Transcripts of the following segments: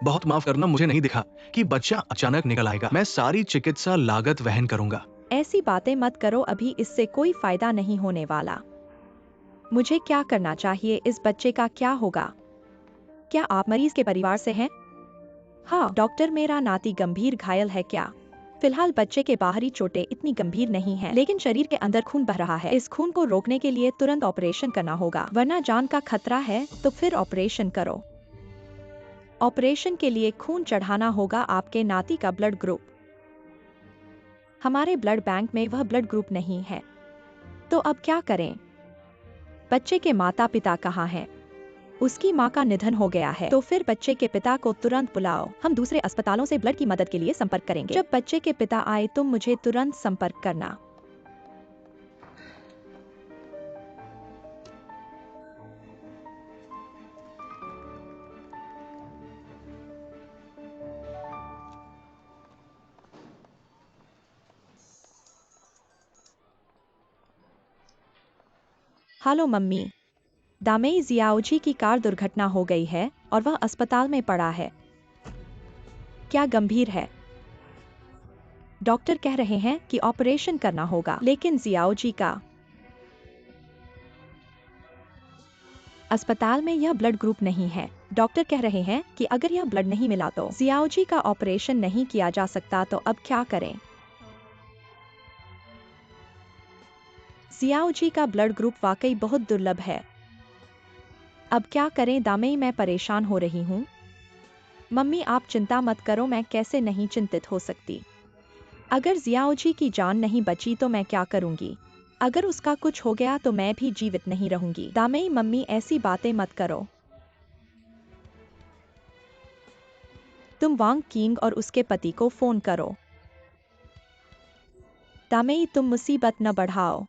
बहुत माफ करना, मुझे नहीं दिखा कि बच्चा अचानक निकल आएगा। मैं सारी चिकित्सा लागत वहन करूंगा। ऐसी बातें मत करो, अभी इससे कोई फायदा नहीं होने वाला। मुझे क्या करना चाहिए? इस बच्चे का क्या होगा? क्या आप मरीज के परिवार से हैं? हाँ डॉक्टर, मेरा नाती गंभीर घायल है क्या? फिलहाल बच्चे के बाहरी चोटें इतनी गंभीर नहीं हैं, लेकिन शरीर के अंदर खून बह रहा है। इस खून को रोकने के लिए तुरंत ऑपरेशन करना होगा, वरना जान का खतरा है। तो फिर ऑपरेशन करो। ऑपरेशन के लिए खून चढ़ाना होगा आपके नाती का ब्लड ग्रुप। हमारे ब्लड बैंक में वह ब्लड ग्रुप नहीं है। तो अब क्या करें? बच्चे के माता पिता कहाँ हैं? उसकी माँ का निधन हो गया है। तो फिर बच्चे के पिता को तुरंत बुलाओ, हम दूसरे अस्पतालों से ब्लड की मदद के लिए संपर्क करेंगे। जब बच्चे के पिता आए तुम मुझे तुरंत संपर्क करना। हेलो मम्मी, दामेई जियाओजी की कार दुर्घटना हो गई है और वह अस्पताल में पड़ा है। क्या गंभीर है? डॉक्टर कह रहे हैं कि ऑपरेशन करना होगा, लेकिन जियाओजी का अस्पताल में यह ब्लड ग्रुप नहीं है। डॉक्टर कह रहे हैं कि अगर यह ब्लड नहीं मिला तो जियाओजी का ऑपरेशन नहीं किया जा सकता। तो अब क्या करें? जियाओजी का ब्लड ग्रुप वाकई बहुत दुर्लभ है। अब क्या करें दामेई, मैं परेशान हो रही हूँ। मम्मी आप चिंता मत करो, मैं कैसे नहीं चिंतित हो सकती। अगर जियाओजी की जान नहीं बची तो मैं क्या करूंगी? अगर उसका कुछ हो गया तो मैं भी जीवित नहीं रहूंगी। दामेई मम्मी ऐसी बातें मत करो। तुम वांग किंग और उसके पति को फोन करो। दामेई तुम मुसीबत न बढ़ाओ।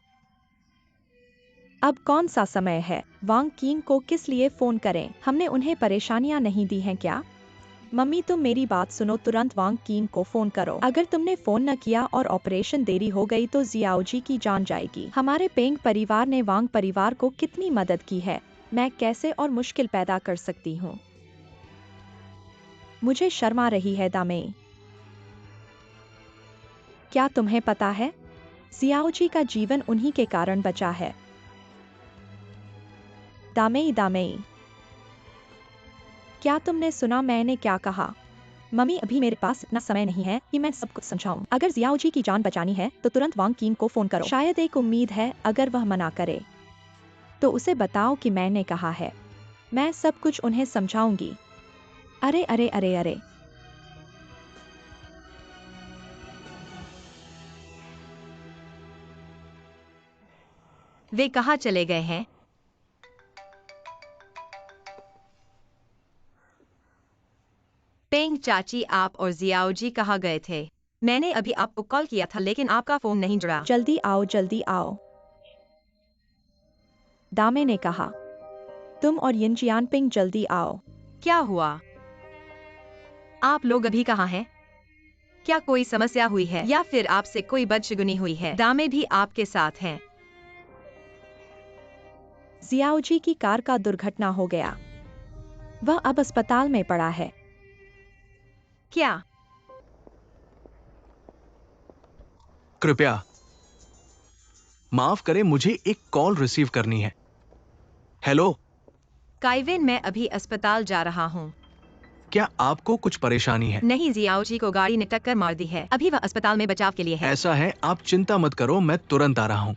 अब कौन सा समय है? वांग किंग को किस लिए फोन करें? हमने उन्हें परेशानियां नहीं दी हैं क्या? मम्मी तुम मेरी बात सुनो, तुरंत वांग किंग को फोन करो। अगर तुमने फोन न किया और ऑपरेशन देरी हो गई तो जियाओजी की जान जाएगी। हमारे पेंग परिवार ने वांग परिवार को कितनी मदद की है, मैं कैसे और मुश्किल पैदा कर सकती हूँ? मुझे शर्म आ रही है दामेई। क्या तुम्हें पता है, जियाओजी का जीवन उन्हीं के कारण बचा है। दामेई दामेई, क्या तुमने सुना मैंने क्या कहा? मम्मी अभी मेरे पास इतना समय नहीं है कि मैं सब कुछ समझाऊं। अगर जियाओजी की जान बचानी है तो तुरंत वांग किंग को फोन करो। शायद एक उम्मीद है, अगर वह मना करे तो उसे बताओ कि मैंने कहा है। मैं सब कुछ उन्हें समझाऊंगी। अरे अरे अरे अरे, वे कहाँ चले गए हैं? पेंग चाची, आप और जियाओजी कहाँ गए थे? मैंने अभी आपको कॉल किया था लेकिन आपका फोन नहीं जुड़ा। जल्दी आओ जल्दी आओ, दामे ने कहा। तुम और यिनजियान पिंग जल्दी आओ। क्या हुआ? आप लोग अभी कहाँ हैं? क्या कोई समस्या हुई है या फिर आपसे कोई बदशगुनी हुई है? दामे भी आपके साथ हैं। जियाओजी की कार का दुर्घटना हो गया, वह अब अस्पताल में पड़ा है। क्या? कृपया माफ करें, मुझे एक कॉल रिसीव करनी है। हेलो, काइविन, मैं अभी अस्पताल जा रहा हूँ। क्या आपको कुछ परेशानी है? नहीं, जियाओजी को गाड़ी ने टक्कर मार दी है, अभी वह अस्पताल में बचाव के लिए है। ऐसा है, आप चिंता मत करो, मैं तुरंत आ रहा हूँ।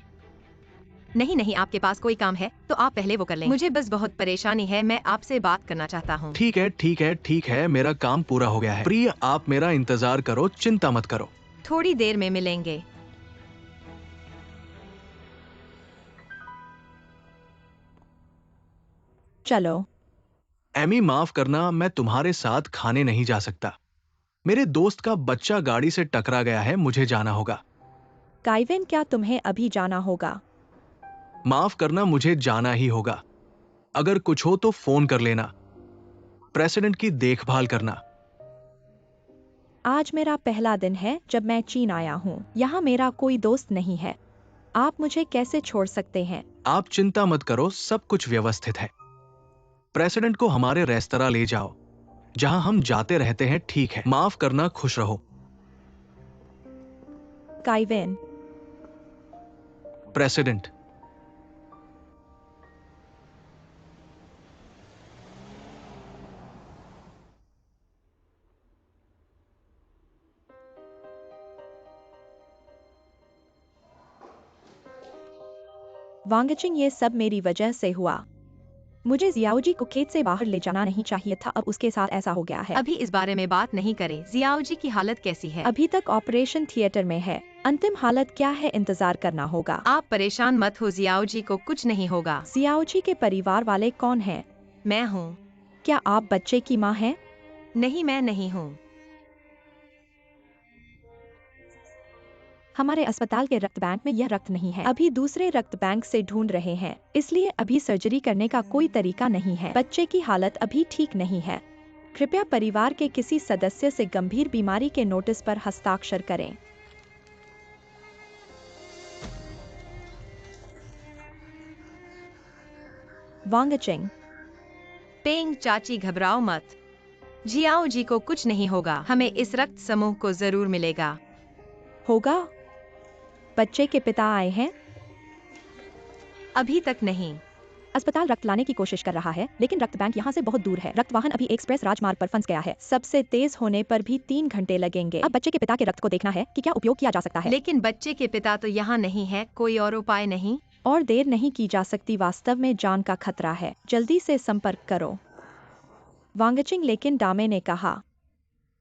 नहीं नहीं, आपके पास कोई काम है तो आप पहले वो कर लें। मुझे बस बहुत परेशानी है, मैं आपसे बात करना चाहता हूँ। ठीक है ठीक है ठीक है, मेरा काम पूरा हो गया है। प्रिय, आप मेरा इंतजार करो, चिंता मत करो। थोड़ी देर में मिलेंगे। चलो। एमी माफ करना, मैं तुम्हारे साथ खाने नहीं जा सकता। मेरे दोस्त का बच्चा गाड़ी से टकरा गया है, मुझे जाना होगा। काइविन क्या तुम्हें अभी जाना होगा? माफ करना, मुझे जाना ही होगा। अगर कुछ हो तो फोन कर लेना। प्रेसिडेंट की देखभाल करना। आज मेरा पहला दिन है जब मैं चीन आया हूँ। यहाँ मेरा कोई दोस्त नहीं है। आप मुझे कैसे छोड़ सकते हैं? आप चिंता मत करो, सब कुछ व्यवस्थित है। प्रेसिडेंट को हमारे रेस्तरां ले जाओ। जहां हम जाते रहते हैं, ठीक है। माफ करना, खुश रहो। काइवेन। प्रेसिडेंट। वांगचिंग, ये सब मेरी वजह से हुआ। मुझे जियाओजी को खेत से बाहर ले जाना नहीं चाहिए था, अब उसके साथ ऐसा हो गया है। अभी इस बारे में बात नहीं करें। जियाओ जी की हालत कैसी है? अभी तक ऑपरेशन थिएटर में है। अंतिम हालत क्या है, इंतजार करना होगा। आप परेशान मत हो, जियाओ जी को कुछ नहीं होगा। जियाओजी के परिवार वाले कौन हैं? मैं हूँ। क्या आप बच्चे की माँ हैं? नहीं, मैं नहीं हूँ। हमारे अस्पताल के रक्त बैंक में यह रक्त नहीं है। अभी दूसरे रक्त बैंक से ढूंढ रहे हैं, इसलिए अभी सर्जरी करने का कोई तरीका नहीं है। बच्चे की हालत अभी ठीक नहीं है। कृपया परिवार के किसी सदस्य से गंभीर बीमारी के नोटिस पर हस्ताक्षर करें। वांगचिंग। पेंग चाची, घबराओ मत। जियाओ जी को कुछ नहीं होगा। हमें इस रक्त समूह को जरूर मिलेगा। होगा? बच्चे के पिता आए हैं? अभी तक नहीं। अस्पताल रक्त लाने की कोशिश कर रहा है, लेकिन रक्त बैंक यहाँ से बहुत दूर है। रक्त वाहन अभी एक्सप्रेस राजमार्ग पर फंस गया है। सबसे तेज होने पर भी 3 घंटे लगेंगे। अब बच्चे के पिता के रक्त को देखना है कि क्या उपयोग किया जा सकता है। लेकिन बच्चे के पिता तो यहाँ नहीं है। कोई और उपाय नहीं? और देर नहीं की जा सकती, वास्तव में जान का खतरा है। जल्दी से संपर्क करो। वांगचिंग। लेकिन डामे ने कहा,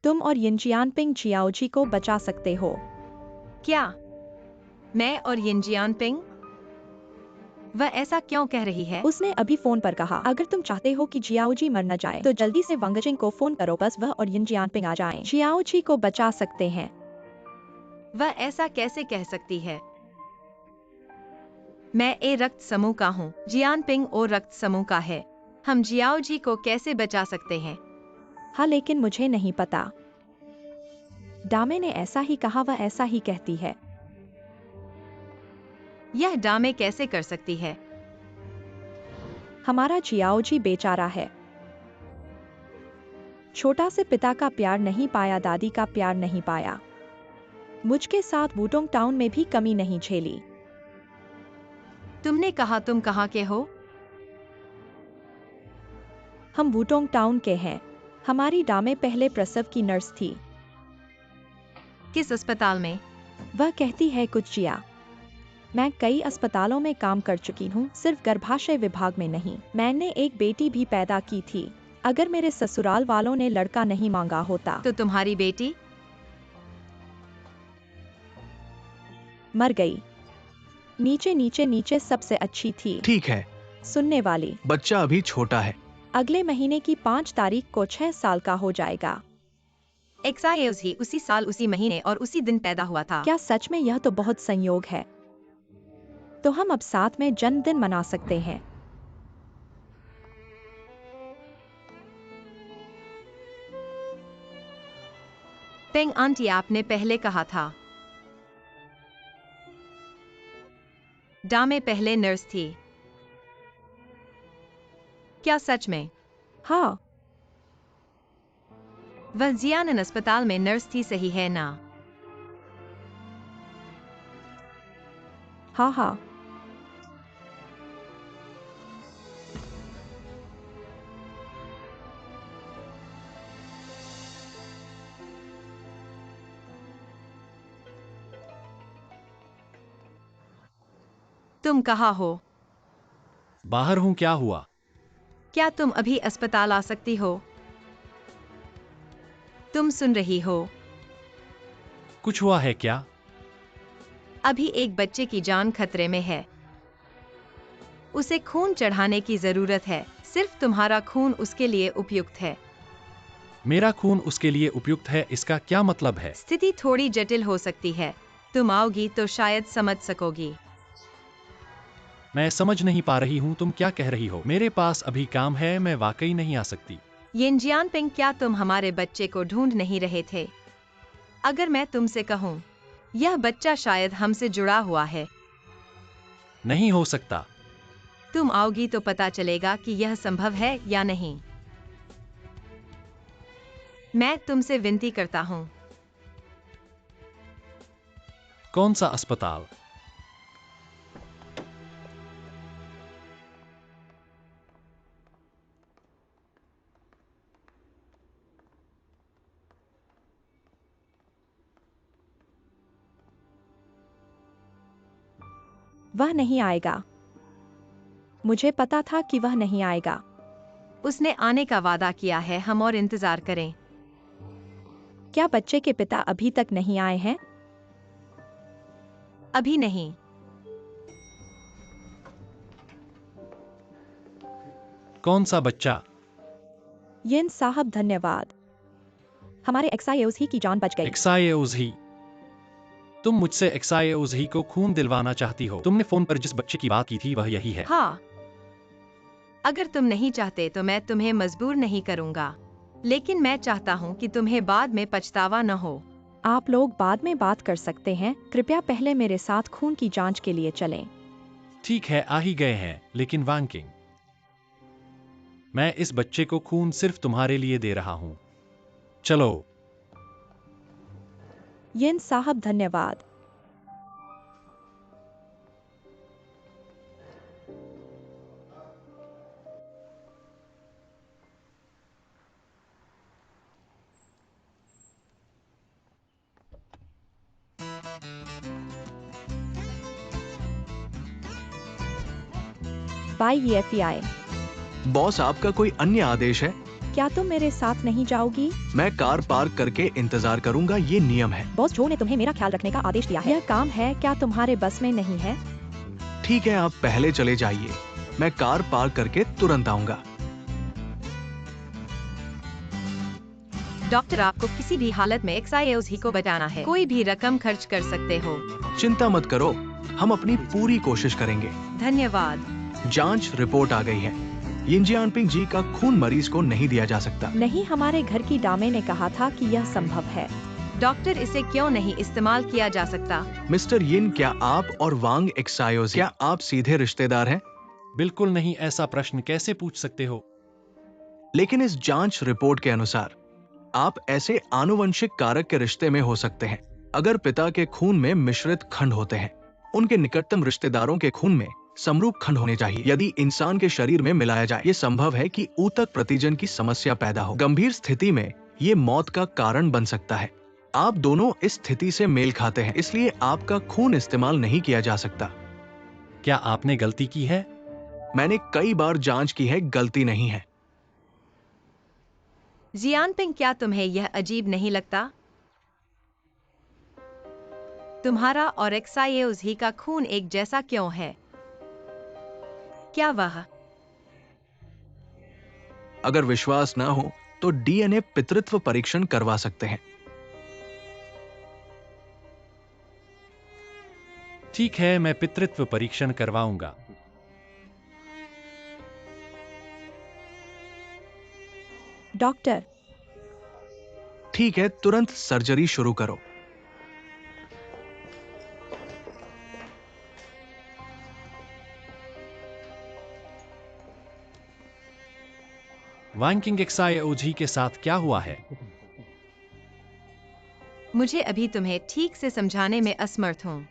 तुम और यिनजियानपिंग जियाओजी को बचा सकते हो। क्या मैं और यिनजियानपिंग? वह ऐसा क्यों कह रही है? उसने अभी फोन पर कहा, अगर तुम चाहते हो कि जियाओजी मर न जाए तो जल्दी से वांगचिंग को फोन करो, बस वह और यिनजियानपिंग आ जाएं। जियाओजी को बचा सकते हैं। वह ऐसा कैसे कह सकती है? मैं ए रक्त समूह का हूँ, जियानपिंग ओ रक्त समूह का है। हम जियाओ जी को कैसे बचा सकते हैं? हाँ, लेकिन मुझे नहीं पता। डामे ने ऐसा ही कहा, वह ऐसा ही कहती है। यह डामे कैसे कर सकती है? हमारा जियाओजी बेचारा है। छोटा से पिता का प्यार नहीं पाया, दादी का प्यार नहीं पाया। मुझके साथ वुडोंग टाउन में भी कमी नहीं झेली। तुमने कहा तुम कहाँ के हो? हम वुडोंग टाउन के हैं। हमारी डामे पहले प्रसव की नर्स थी। किस अस्पताल में? वह कहती है कुछ जिया। मैं कई अस्पतालों में काम कर चुकी हूँ, सिर्फ गर्भाशय विभाग में नहीं। मैंने एक बेटी भी पैदा की थी। अगर मेरे ससुराल वालों ने लड़का नहीं मांगा होता तो तुम्हारी बेटी मर गई। नीचे नीचे नीचे सबसे अच्छी थी। ठीक है। सुनने वाली। बच्चा अभी छोटा है। अगले महीने की 5 तारीख को 6 साल का हो जाएगा। एक्साइज ही उसी साल, उसी महीने और उसी दिन पैदा हुआ था। क्या सच में? यह तो बहुत संयोग है। तो हम अब साथ में जन्मदिन मना सकते हैं। पेंग आंटी, आपने पहले कहा था। डामे पहले नर्स थी। क्या सच में? हाँ। वह जियानन अस्पताल में नर्स थी, सही है ना? हाँ हाँ। तुम कहाँ हो? बाहर हूं, क्या हुआ? क्या तुम अभी अस्पताल आ सकती हो? तुम सुन रही हो? कुछ हुआ है क्या? अभी एक बच्चे की जान खतरे में है। उसे खून चढ़ाने की जरूरत है। सिर्फ तुम्हारा खून उसके लिए उपयुक्त है। मेरा खून उसके लिए उपयुक्त है, इसका क्या मतलब है? स्थिति थोड़ी जटिल हो सकती है। तुम आओगी तो शायद समझ सकोगी। मैं समझ नहीं पा रही हूँ, तुम क्या कह रही हो? मेरे पास अभी काम है, मैं वाकई नहीं आ सकती। यिनजियानपिंग, क्या तुम हमारे बच्चे को ढूंढ नहीं रहे थे? अगर मैं तुमसे कहूँ, यह बच्चा शायद हमसे जुड़ा हुआ है। नहीं हो सकता। तुम आओगी तो पता चलेगा कि यह संभव है या नहीं। मैं तुमसे विनती करता हूँ। कौन सा अस्पताल? वह नहीं आएगा। मुझे पता था कि वह नहीं आएगा। उसने आने का वादा किया है, हम और इंतजार करें। क्या बच्चे के पिता अभी तक नहीं आए हैं? अभी नहीं। कौन सा बच्चा? यिन साहब, धन्यवाद। हमारे एक्साइओज ही की जान बच गई। एक्साइओज ही? तुम मुझसे एक्साइओज ही को खून दिलवाना चाहती हो? तुमने फोन पर जिस बच्चे की बात की थी वह यही है। हाँ, अगर तुम नहीं चाहते तो मैं तुम्हें मजबूर नहीं करूंगा, लेकिन मैं चाहता हूँ कि तुम्हें बाद में पछतावा न हो। आप लोग बाद में बात कर सकते हैं। कृपया पहले मेरे साथ खून की जांच के लिए चलें। ठीक है, आ ही गए हैं, लेकिन वांकिंग, मैं इस बच्चे को खून सिर्फ तुम्हारे लिए दे रहा हूं। चलो। यिन साहब, धन्यवाद। Bye FBI। बॉस, आपका कोई अन्य आदेश है? क्या तुम मेरे साथ नहीं जाओगी? मैं कार पार्क करके इंतजार करूंगा, ये नियम है। बॉस जो ने तुम्हें मेरा ख्याल रखने का आदेश दिया है। यह काम है, क्या तुम्हारे बस में नहीं है? ठीक है, आप पहले चले जाइए, मैं कार पार्क करके तुरंत आऊंगा। डॉक्टर, आपको किसी भी हालत में एक्साइओज ही को बचाना है। कोई भी रकम खर्च कर सकते हो। चिंता मत करो, हम अपनी पूरी कोशिश करेंगे। धन्यवाद। जांच रिपोर्ट आ गई है। यिनजियांपिंग जी का खून मरीज को नहीं दिया जा सकता। नहीं, हमारे घर की दामे ने कहा था कि यह संभव है। डॉक्टर, इसे क्यों नहीं इस्तेमाल किया जा सकता? मिस्टर यिन, क्या आप और वांग एक्सायोज, क्या आप सीधे रिश्तेदार हैं? बिल्कुल नहीं, ऐसा प्रश्न कैसे पूछ सकते हो? लेकिन इस जांच रिपोर्ट के अनुसार आप ऐसे आनुवंशिक कारक के रिश्ते में हो सकते हैं अगर पिता के खून में मिश्रित खंड होते हैं। उनके निकटतम रिश्तेदारों के खून में समरूप खंड होने चाहिए। यदि इंसान के शरीर में मिलाया जाए, ये संभव है कि ऊतक प्रतिजन की समस्या पैदा हो। गंभीर स्थिति में ये मौत का कारण बन सकता है। आप दोनों इस स्थिति से मेल खाते हैं, इसलिए आपका खून इस्तेमाल नहीं किया जा सकता। क्या आपने गलती की है? मैंने कई बार जांच की है, गलती नहीं है। जियानपिंग, क्या तुम्हें यह अजीब नहीं लगता? तुम्हारा और एक्साइओज ही का खून एक जैसा क्यों है? क्या वह अगर विश्वास ना हो तो डीएनए पितृत्व परीक्षण करवा सकते हैं। ठीक है, मैं पितृत्व परीक्षण करवाऊंगा। डॉक्टर, ठीक है, तुरंत सर्जरी शुरू करो। वांकिंग एक्साइओजी के साथ क्या हुआ है? मुझे अभी तुम्हें ठीक से समझाने में असमर्थ हूँ।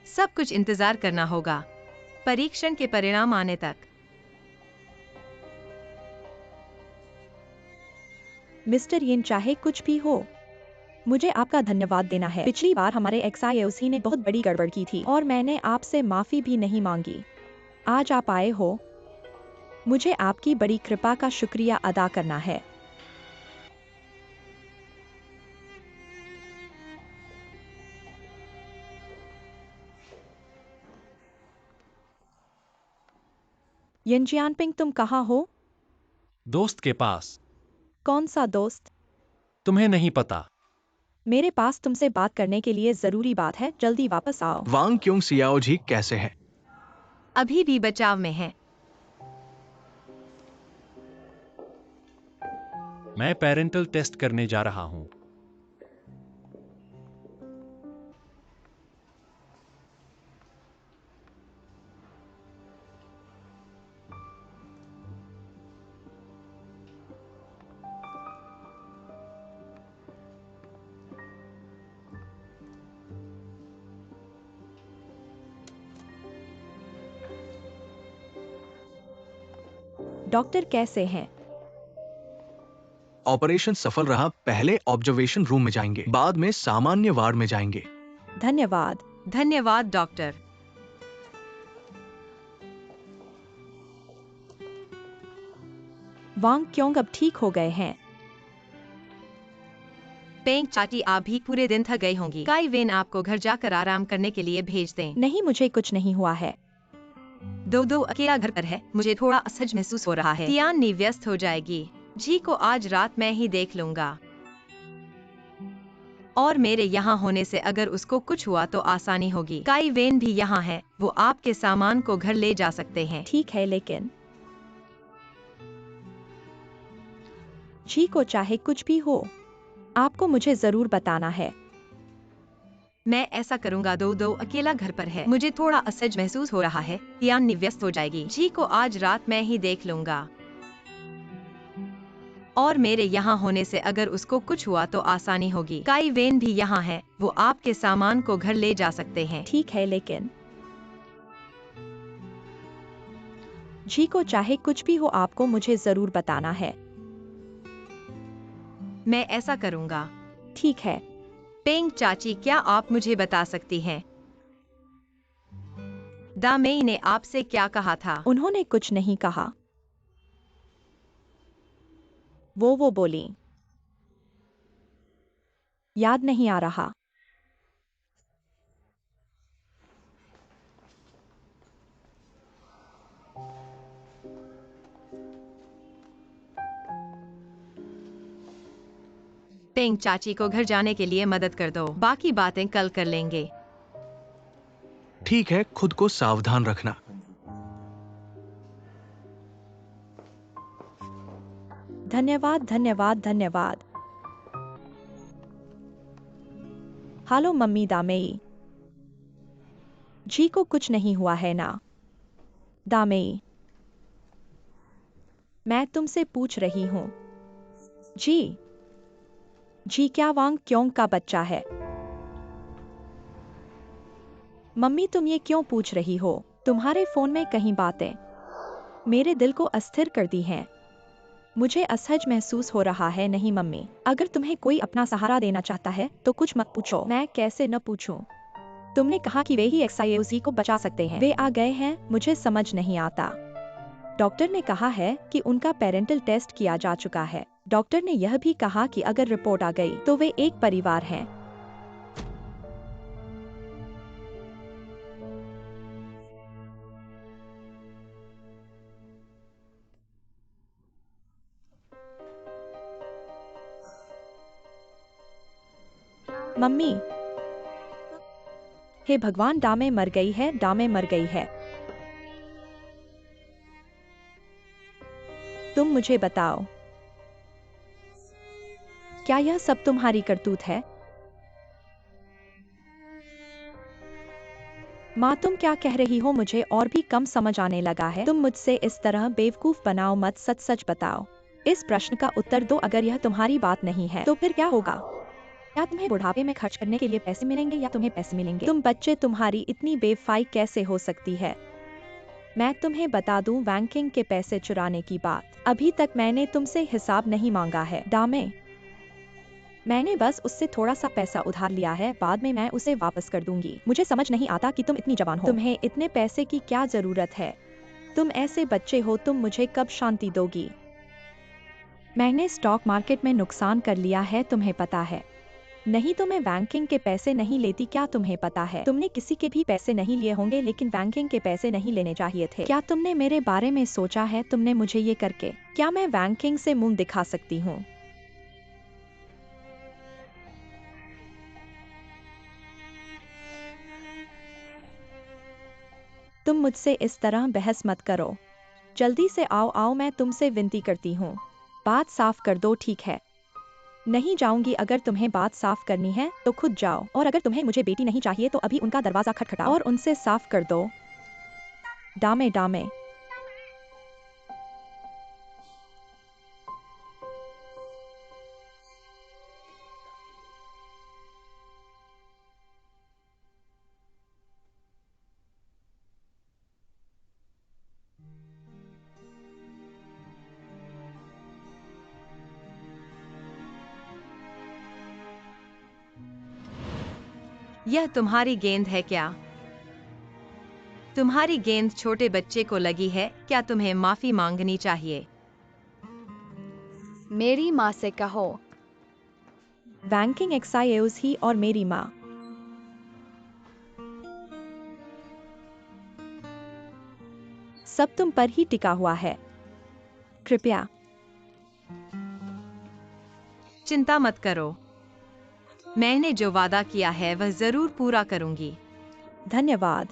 सब कुछ इंतजार करना होगा, परीक्षण के परिणाम आने तक। मिस्टर यिन, चाहे कुछ भी हो, मुझे आपका धन्यवाद देना है। पिछली बार हमारे एक्साइओसी ने बहुत बड़ी गड़बड़ की थी और मैंने आपसे माफी भी नहीं मांगी। आज आप आए हो, मुझे आपकी बड़ी कृपा का शुक्रिया अदा करना है। यिनजियांपिंग, तुम कहाँ हो? दोस्त के पास। कौन सा दोस्त? तुम्हें नहीं पता? मेरे पास तुमसे बात करने के लिए जरूरी बात है, जल्दी वापस आओ। वांग क्योंग सियाओ जी कैसे है? अभी भी बचाव में है। मैं पेरेंटल टेस्ट करने जा रहा हूं। डॉक्टर कैसे हैं? ऑपरेशन सफल रहा। पहले ऑब्जर्वेशन रूम में जाएंगे, बाद में सामान्य वार्ड में जाएंगे। धन्यवाद। धन्यवाद डॉक्टर। वांग क्योंग अब ठीक हो गए हैं? पेंग चाची, आप भी पूरे दिन थक गई होंगी। काई वेन आपको घर जाकर आराम करने के लिए भेज दें। नहीं, मुझे कुछ नहीं हुआ है। दो दो अकेला घर पर है, मुझे थोड़ा असहज महसूस हो रहा है। तियान व्यस्त हो जाएगी। जी को आज रात मैं ही देख लूंगा। और मेरे यहाँ होने से अगर उसको कुछ हुआ तो आसानी होगी। काई वेन भी यहाँ है, वो आपके सामान को घर ले जा सकते हैं। ठीक है, लेकिन जी को चाहे कुछ भी हो, आपको मुझे जरूर बताना है। मैं ऐसा करूंगा। दो दो अकेला घर पर है, मुझे थोड़ा असहज महसूस हो रहा है। तियान व्यस्त हो जाएगी। जी को आज रात मैं ही देख लूंगा। और मेरे यहाँ होने से अगर उसको कुछ हुआ तो आसानी होगी। काई वेन भी यहाँ है, वो आपके सामान को घर ले जा सकते हैं। ठीक है, लेकिन जी को चाहे कुछ भी हो, आपको मुझे जरूर बताना है। मैं ऐसा करूंगा। ठीक है। पेंग चाची, क्या आप मुझे बता सकती हैं दामेई ने आपसे क्या कहा था? उन्होंने कुछ नहीं कहा। वो बोली। याद नहीं आ रहा। पेंग चाची को घर जाने के लिए मदद कर दो, बाकी बातें कल कर लेंगे। ठीक है, खुद को सावधान रखना। धन्यवाद, धन्यवाद, धन्यवाद। Hello mummy दामेई। जी को कुछ नहीं हुआ है ना? दामेई, मैं तुमसे पूछ रही हूँ। जी क्या वांग क्योंग का बच्चा है? मम्मी, तुम ये क्यों पूछ रही हो? तुम्हारे फोन में कहीं बातें मेरे दिल को अस्थिर कर दी हैं। मुझे असहज महसूस हो रहा है। नहीं मम्मी, अगर तुम्हें कोई अपना सहारा देना चाहता है तो कुछ मत पूछो। मैं कैसे न पूछूं? तुमने कहा कि वे ही एक्साइओसी को बचा सकते हैं। वे आ गए हैं, मुझे समझ नहीं आता। डॉक्टर ने कहा है कि उनका पेरेंटल टेस्ट किया जा चुका है। डॉक्टर ने यह भी कहा कि अगर रिपोर्ट आ गई तो वे एक परिवार हैं। मम्मी, हे भगवान, डामे मर गई है, डामे मर गई है। तुम मुझे बताओ, क्या यह सब तुम्हारी करतूत है? माँ, तुम क्या कह रही हो? मुझे और भी कम समझ आने लगा है। तुम मुझसे इस तरह बेवकूफ बनाओ मत, सच सच बताओ। इस प्रश्न का उत्तर दो। अगर यह तुम्हारी बात नहीं है तो फिर क्या होगा? क्या तुम्हें बुढ़ापे में खर्च करने के लिए पैसे मिलेंगे या तुम्हें पैसे मिलेंगे? तुम बच्चे, तुम्हारी इतनी बेवफाई कैसे हो सकती है? मैं तुम्हें बता दूं, बैंकिंग के पैसे चुराने की बात अभी तक मैंने तुमसे हिसाब नहीं मांगा है दामे। मैंने बस उससे थोड़ा सा पैसा उधार लिया है, बाद में मैं उसे वापस कर दूंगी। मुझे समझ नहीं आता कि तुम इतनी जवान हो। तुम्हें इतने पैसे की क्या जरूरत है? तुम ऐसे बच्चे हो, तुम मुझे कब शांति दोगी? मैंने स्टॉक मार्केट में नुकसान कर लिया है, तुम्हें पता है। नहीं तो मैं बैंकिंग के पैसे नहीं लेती। क्या तुम्हें पता है, तुमने किसी के भी पैसे नहीं लिए होंगे, लेकिन बैंकिंग के पैसे नहीं लेने चाहिए थे। क्या तुमने मेरे बारे में सोचा है? तुमने मुझे ये करके क्या मैं बैंकिंग से मुंह दिखा सकती हूँ? तुम मुझसे इस तरह बहस मत करो। जल्दी से आओ आओ, मैं तुमसे विनती करती हूँ। बात साफ कर दो, ठीक है? नहीं जाऊंगी। अगर तुम्हें बात साफ करनी है तो खुद जाओ, और अगर तुम्हें मुझे बेटी नहीं चाहिए तो अभी उनका दरवाजा खटखटाओ और उनसे साफ कर दो। डामे डामे। यह तुम्हारी गेंद है क्या? तुम्हारी गेंद छोटे बच्चे को लगी है क्या? तुम्हें माफी मांगनी चाहिए। मेरी माँ से कहो। वैंकिंग एक्साइज ही और मेरी माँ। सब तुम पर ही टिका हुआ है। कृपया चिंता मत करो, मैंने जो वादा किया है वह जरूर पूरा करूंगी। धन्यवाद।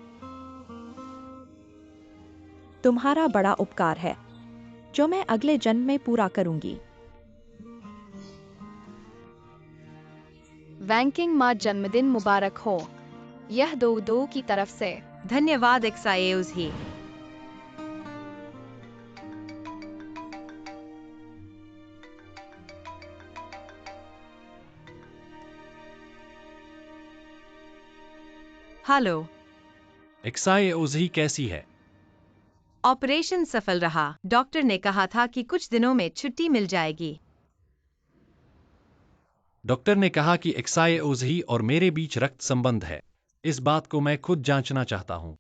तुम्हारा बड़ा उपकार है जो मैं अगले जन्म में पूरा करूंगी। वैंकिंग माँ जन्मदिन मुबारक हो। यह दो की तरफ से। धन्यवाद एक्साइज ही। हेलो, एक्साइओजी कैसी है? ऑपरेशन सफल रहा। डॉक्टर ने कहा था कि कुछ दिनों में छुट्टी मिल जाएगी। डॉक्टर ने कहा कि एक्साइओजी और मेरे बीच रक्त संबंध है। इस बात को मैं खुद जांचना चाहता हूं।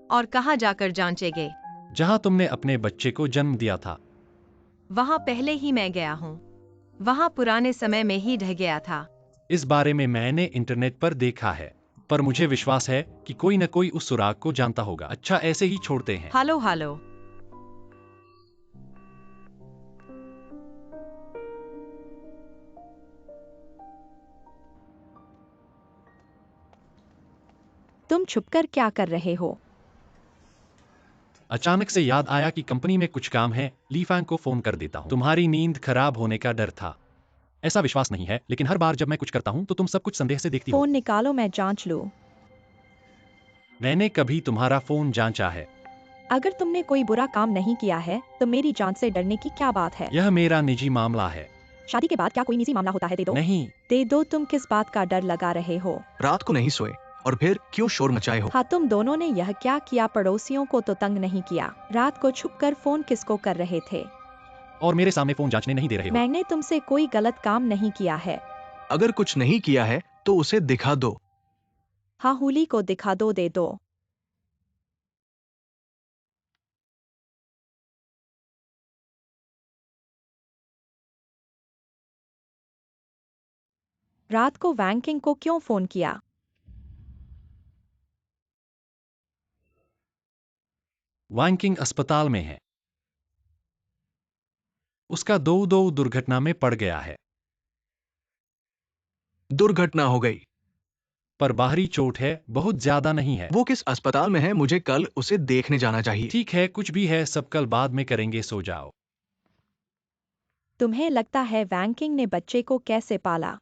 और कहाँ जाकर जांचेंगे? जहां तुमने अपने बच्चे को जन्म दिया था। वहाँ पहले ही मैं गया हूँ। वहाँ पुराने समय में ही ढह गया था। इस बारे में मैंने इंटरनेट पर देखा है, पर मुझे विश्वास है कि कोई न कोई उस सुराग को जानता होगा। अच्छा, ऐसे ही छोड़ते हैं। हेलो हेलो, तुम छुपकर क्या कर रहे हो? अचानक से याद आया कि कंपनी में कुछ काम है। लीफैंग को फोन कर देता हूँ। तुम्हारी नींद खराब होने का डर था। ऐसा विश्वास नहीं है, लेकिन हर बार जब मैं कुछ करता हूँ तो तुम सब कुछ संदेह से देखती हो। फोन निकालो, मैं जांच लूं। मैंने कभी तुम्हारा फोन जांचा है? अगर तुमने कोई बुरा काम नहीं किया है तो मेरी जांच से डरने की क्या बात है? यह मेरा निजी मामला है। शादी के बाद क्या कोई निजी मामला होता है? दे दो। नहीं, दे दो। तुम किस बात का डर लगा रहे हो? रात को नहीं सोए और फिर क्यों शोर मचाए हो? हाँ, तुम दोनों ने यह क्या किया? पड़ोसियों को तो तंग नहीं किया? रात को छुपकर फोन किसको कर रहे थे? और मेरे सामने फोन जांचने नहीं दे रहे हो। मैंने तुमसे कोई गलत काम नहीं किया है। अगर कुछ नहीं किया है तो उसे दिखा दो। हाँ, हुली को दिखा दो। दे दो। रात को वैंकिंग को क्यों फोन किया? वैंकिंग अस्पताल में है। उसका दो दुर्घटना में पड़ गया है। दुर्घटना हो गई। पर बाहरी चोट है, बहुत ज्यादा नहीं है। वो किस अस्पताल में है? मुझे कल उसे देखने जाना चाहिए। ठीक है, कुछ भी है, सब कल बाद में करेंगे, सो जाओ। तुम्हें लगता है वैंकिंग ने बच्चे को कैसे पाला?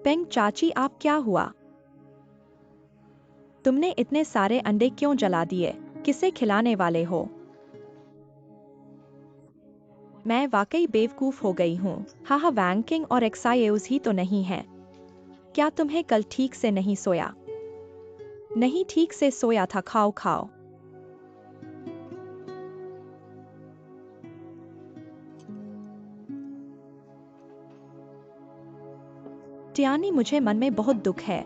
पेंग चाची, आप क्या हुआ? तुमने इतने सारे अंडे क्यों जला दिए? किसे खिलाने वाले हो? मैं वाकई बेवकूफ हो गई हूँ। हाँ, वैंकिंग और एक्साइज ही तो नहीं है। क्या तुम्हें कल ठीक से नहीं सोया? नहीं, ठीक से सोया था। खाओ खाओ। टियानी, मुझे मन में बहुत दुख है।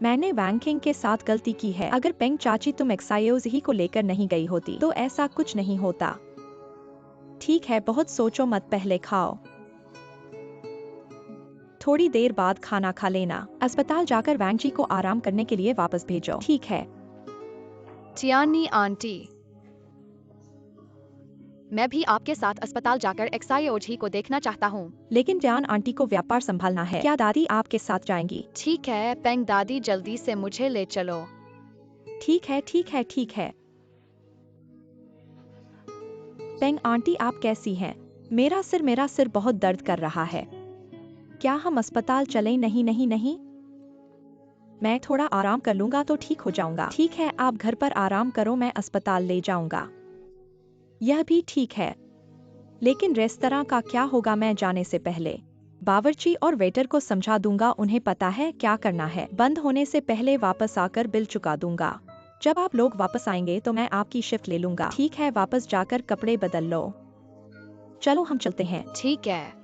मैंने वैंकिंग के साथ गलती की है। अगर पेंग चाची तुम एक्साइज ही को लेकर नहीं गई होती तो ऐसा कुछ नहीं होता। ठीक है, बहुत सोचो मत, पहले खाओ। थोड़ी देर बाद खाना खा लेना। अस्पताल जाकर वैंग जी को आराम करने के लिए वापस भेजो। ठीक है। टियानी आंटी, मैं भी आपके साथ अस्पताल जाकर एक्साइओजी को देखना चाहता हूँ। लेकिन टियान आंटी को व्यापार संभालना है। क्या दादी आपके साथ जाएंगी? ठीक है पेंग दादी, जल्दी से मुझे ले चलो। ठीक है, ठीक है, ठीक है। पेंग आंटी, आप कैसी हैं? मेरा सिर बहुत दर्द कर रहा है। क्या हम अस्पताल चलें? नहीं नहीं नहीं। मैं थोड़ा आराम कर लूंगा तो ठीक हो जाऊंगा। ठीक है, आप घर पर आराम करो, मैं अस्पताल ले जाऊंगा। यह भी ठीक है, लेकिन रेस्तरां का क्या होगा मैं जाने से पहले? बावर्ची और वेटर को समझा दूंगा, उन्हें पता है क्या करना है। बंद होने से पहले वापस आकर बिल चुका दूंगा। जब आप लोग वापस आएंगे तो मैं आपकी शिफ्ट ले लूंगा। ठीक है, वापस जाकर कपड़े बदल लो। चलो हम चलते हैं। ठीक है।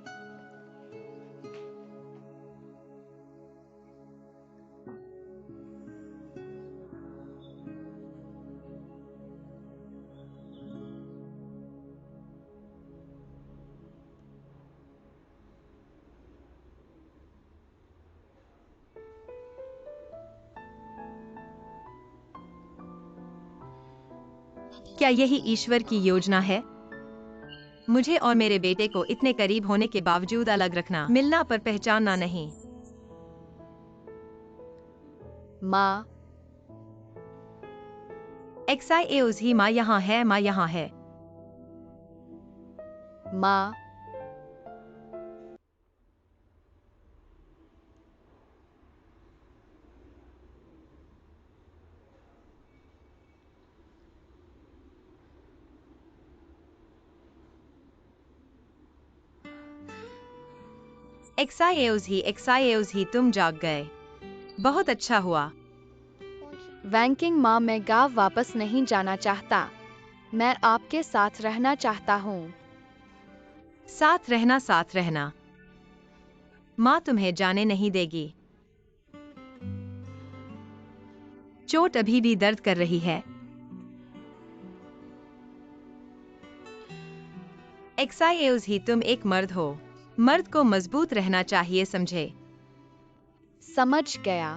क्या यही ईश्वर की योजना है? मुझे और मेरे बेटे को इतने करीब होने के बावजूद अलग रखना, मिलना पर पहचानना नहीं। माँ, XIAOS ही माँ यहाँ है, माँ यहाँ है। माँ, XIAOS ही तुम जाग गए। बहुत अच्छा हुआ। वैंकिंग माँ, मैं गाँव वापस नहीं जाना चाहता। मैं आपके साथ रहना चाहता हूँ। साथ रहना, साथ रहना। माँ तुम्हें जाने नहीं देगी। चोट अभी भी दर्द कर रही है। XIAOS ही तुम एक मर्द हो। मर्द को मजबूत रहना चाहिए, समझे? समझ गया।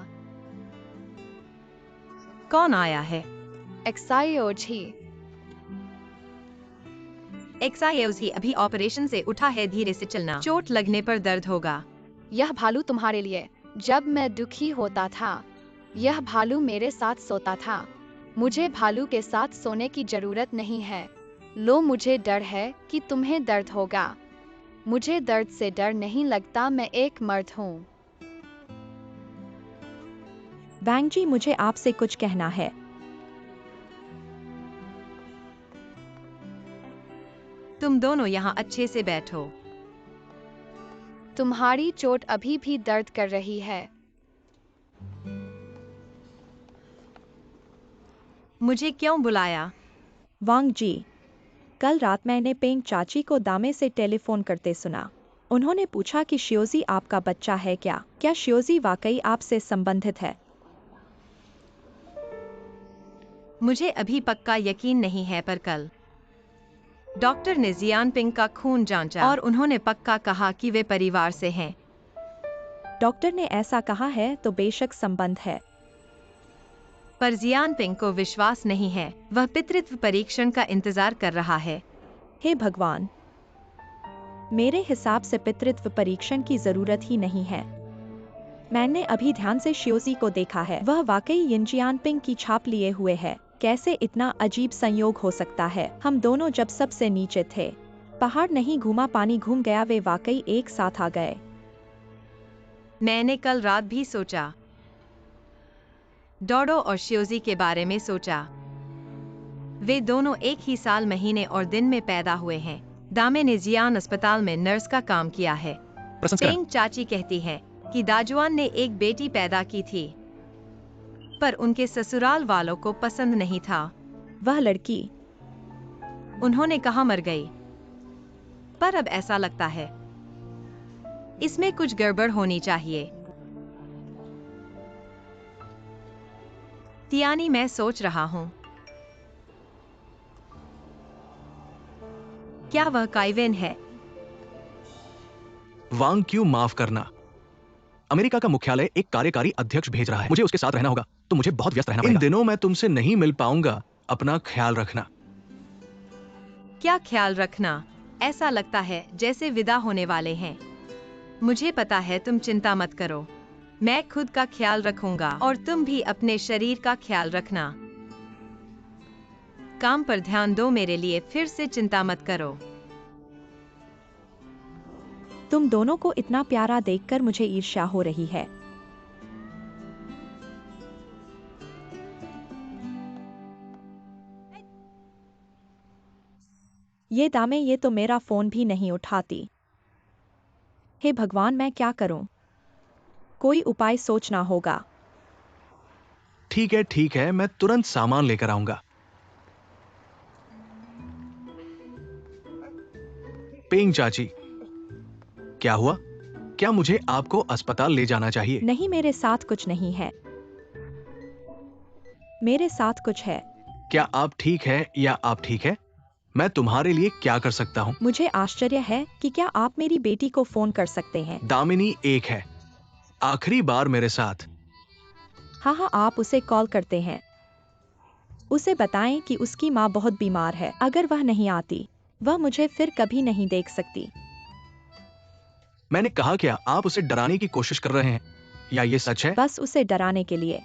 कौन आया है? XIAOS ही। XIAOS ही अभी ऑपरेशन से उठा है, धीरे से चलना, चोट लगने पर दर्द होगा। यह भालू तुम्हारे लिए। जब मैं दुखी होता था, यह भालू मेरे साथ सोता था। मुझे भालू के साथ सोने की जरूरत नहीं है। लो, मुझे डर है कि तुम्हें दर्द होगा। मुझे दर्द से डर नहीं लगता, मैं एक मर्द हूँ। वैंग जी, मुझे आपसे कुछ कहना है। तुम दोनों यहाँ अच्छे से बैठो। तुम्हारी चोट अभी भी दर्द कर रही है। मुझे क्यों बुलाया? वांग जी, कल रात मैंने पेंग चाची को दामे से टेलीफोन करते सुना। उन्होंने पूछा कि शियोजी आपका बच्चा है क्या? क्या शियोजी वाकई आपसे संबंधित है? मुझे अभी पक्का यकीन नहीं है, पर कल डॉक्टर ने जियान पिंग का खून जांचा और उन्होंने पक्का कहा कि वे परिवार से हैं। डॉक्टर ने ऐसा कहा है तो बेशक संबंध है। पर जियान पिंग को विश्वास नहीं है। वह पितृत्व परीक्षण का इंतजार कर रहा है। हे भगवान, मेरे हिसाब से पितृत्व परीक्षण की जरूरत ही नहीं है। मैंने अभी ध्यान से शियोजी को देखा है, वह वाकई यिनजियान पिंग की छाप लिए हुए है। कैसे इतना अजीब संयोग हो सकता है? हम दोनों जब सबसे नीचे थे, पहाड़ नहीं घूमा, पानी घूम गया, वे वाकई एक साथ आ गए। मैंने कल रात भी सोचा, डोडो और शियोजी के बारे में सोचा। वे दोनों एक ही साल, महीने और दिन में पैदा हुए हैं। दामे ने जियान अस्पताल में नर्स का काम किया है। प्रसंस्करण। पेंग चाची कहती है कि दाजुआन ने एक बेटी पैदा की थी, पर उनके ससुराल वालों को पसंद नहीं था। वह लड़की, उन्होंने कहा, मर गई। पर अब ऐसा लगता है इसमें कुछ गड़बड़ होनी चाहिए। तियानी, मैं सोच रहा हूँ, क्या वह काइवेन है? वांग क्यू, माफ करना। अमेरिका का मुख्यालय एक कार्यकारी अध्यक्ष भेज रहा है। मुझे उसके साथ रहना होगा, तो मुझे बहुत व्यस्त रहना पड़ेगा। इन दिनों मैं तुमसे नहीं मिल पाऊंगा। अपना ख्याल रखना। क्या ख्याल रखना? ऐसा लगता है जैसे विदा होने वाले हैं। मुझे पता है, तुम चिंता मत करो। मैं खुद का ख्याल रखूंगा और तुम भी अपने शरीर का ख्याल रखना। काम पर ध्यान दो मेरे लिए, फिर से चिंता मत करो। तुम दोनों को इतना प्यारा देखकर मुझे ईर्ष्या हो रही है। ये दामे, ये तो मेरा फोन भी नहीं उठाती। हे भगवान, मैं क्या करूं? कोई उपाय सोचना होगा। ठीक है, मैं तुरंत सामान लेकर आऊंगा। पेंग चाची, क्या हुआ? क्या मुझे आपको अस्पताल ले जाना चाहिए? नहीं, मेरे साथ कुछ नहीं है। मेरे साथ कुछ है। क्या आप ठीक है या आप ठीक है? मैं तुम्हारे लिए क्या कर सकता हूँ? मुझे आश्चर्य है कि क्या आप मेरी बेटी को फोन कर सकते हैं। दामिनी एक है, आखिरी बार मेरे साथ। हाँ हाँ, आप उसे कॉल करते हैं। उसे बताएं कि उसकी माँ बहुत बीमार है। अगर वह नहीं आती, वह मुझे फिर कभी नहीं देख सकती। मैंने कहा क्या? आप उसे डराने की कोशिश कर रहे हैं या ये सच है? बस उसे डराने के लिए।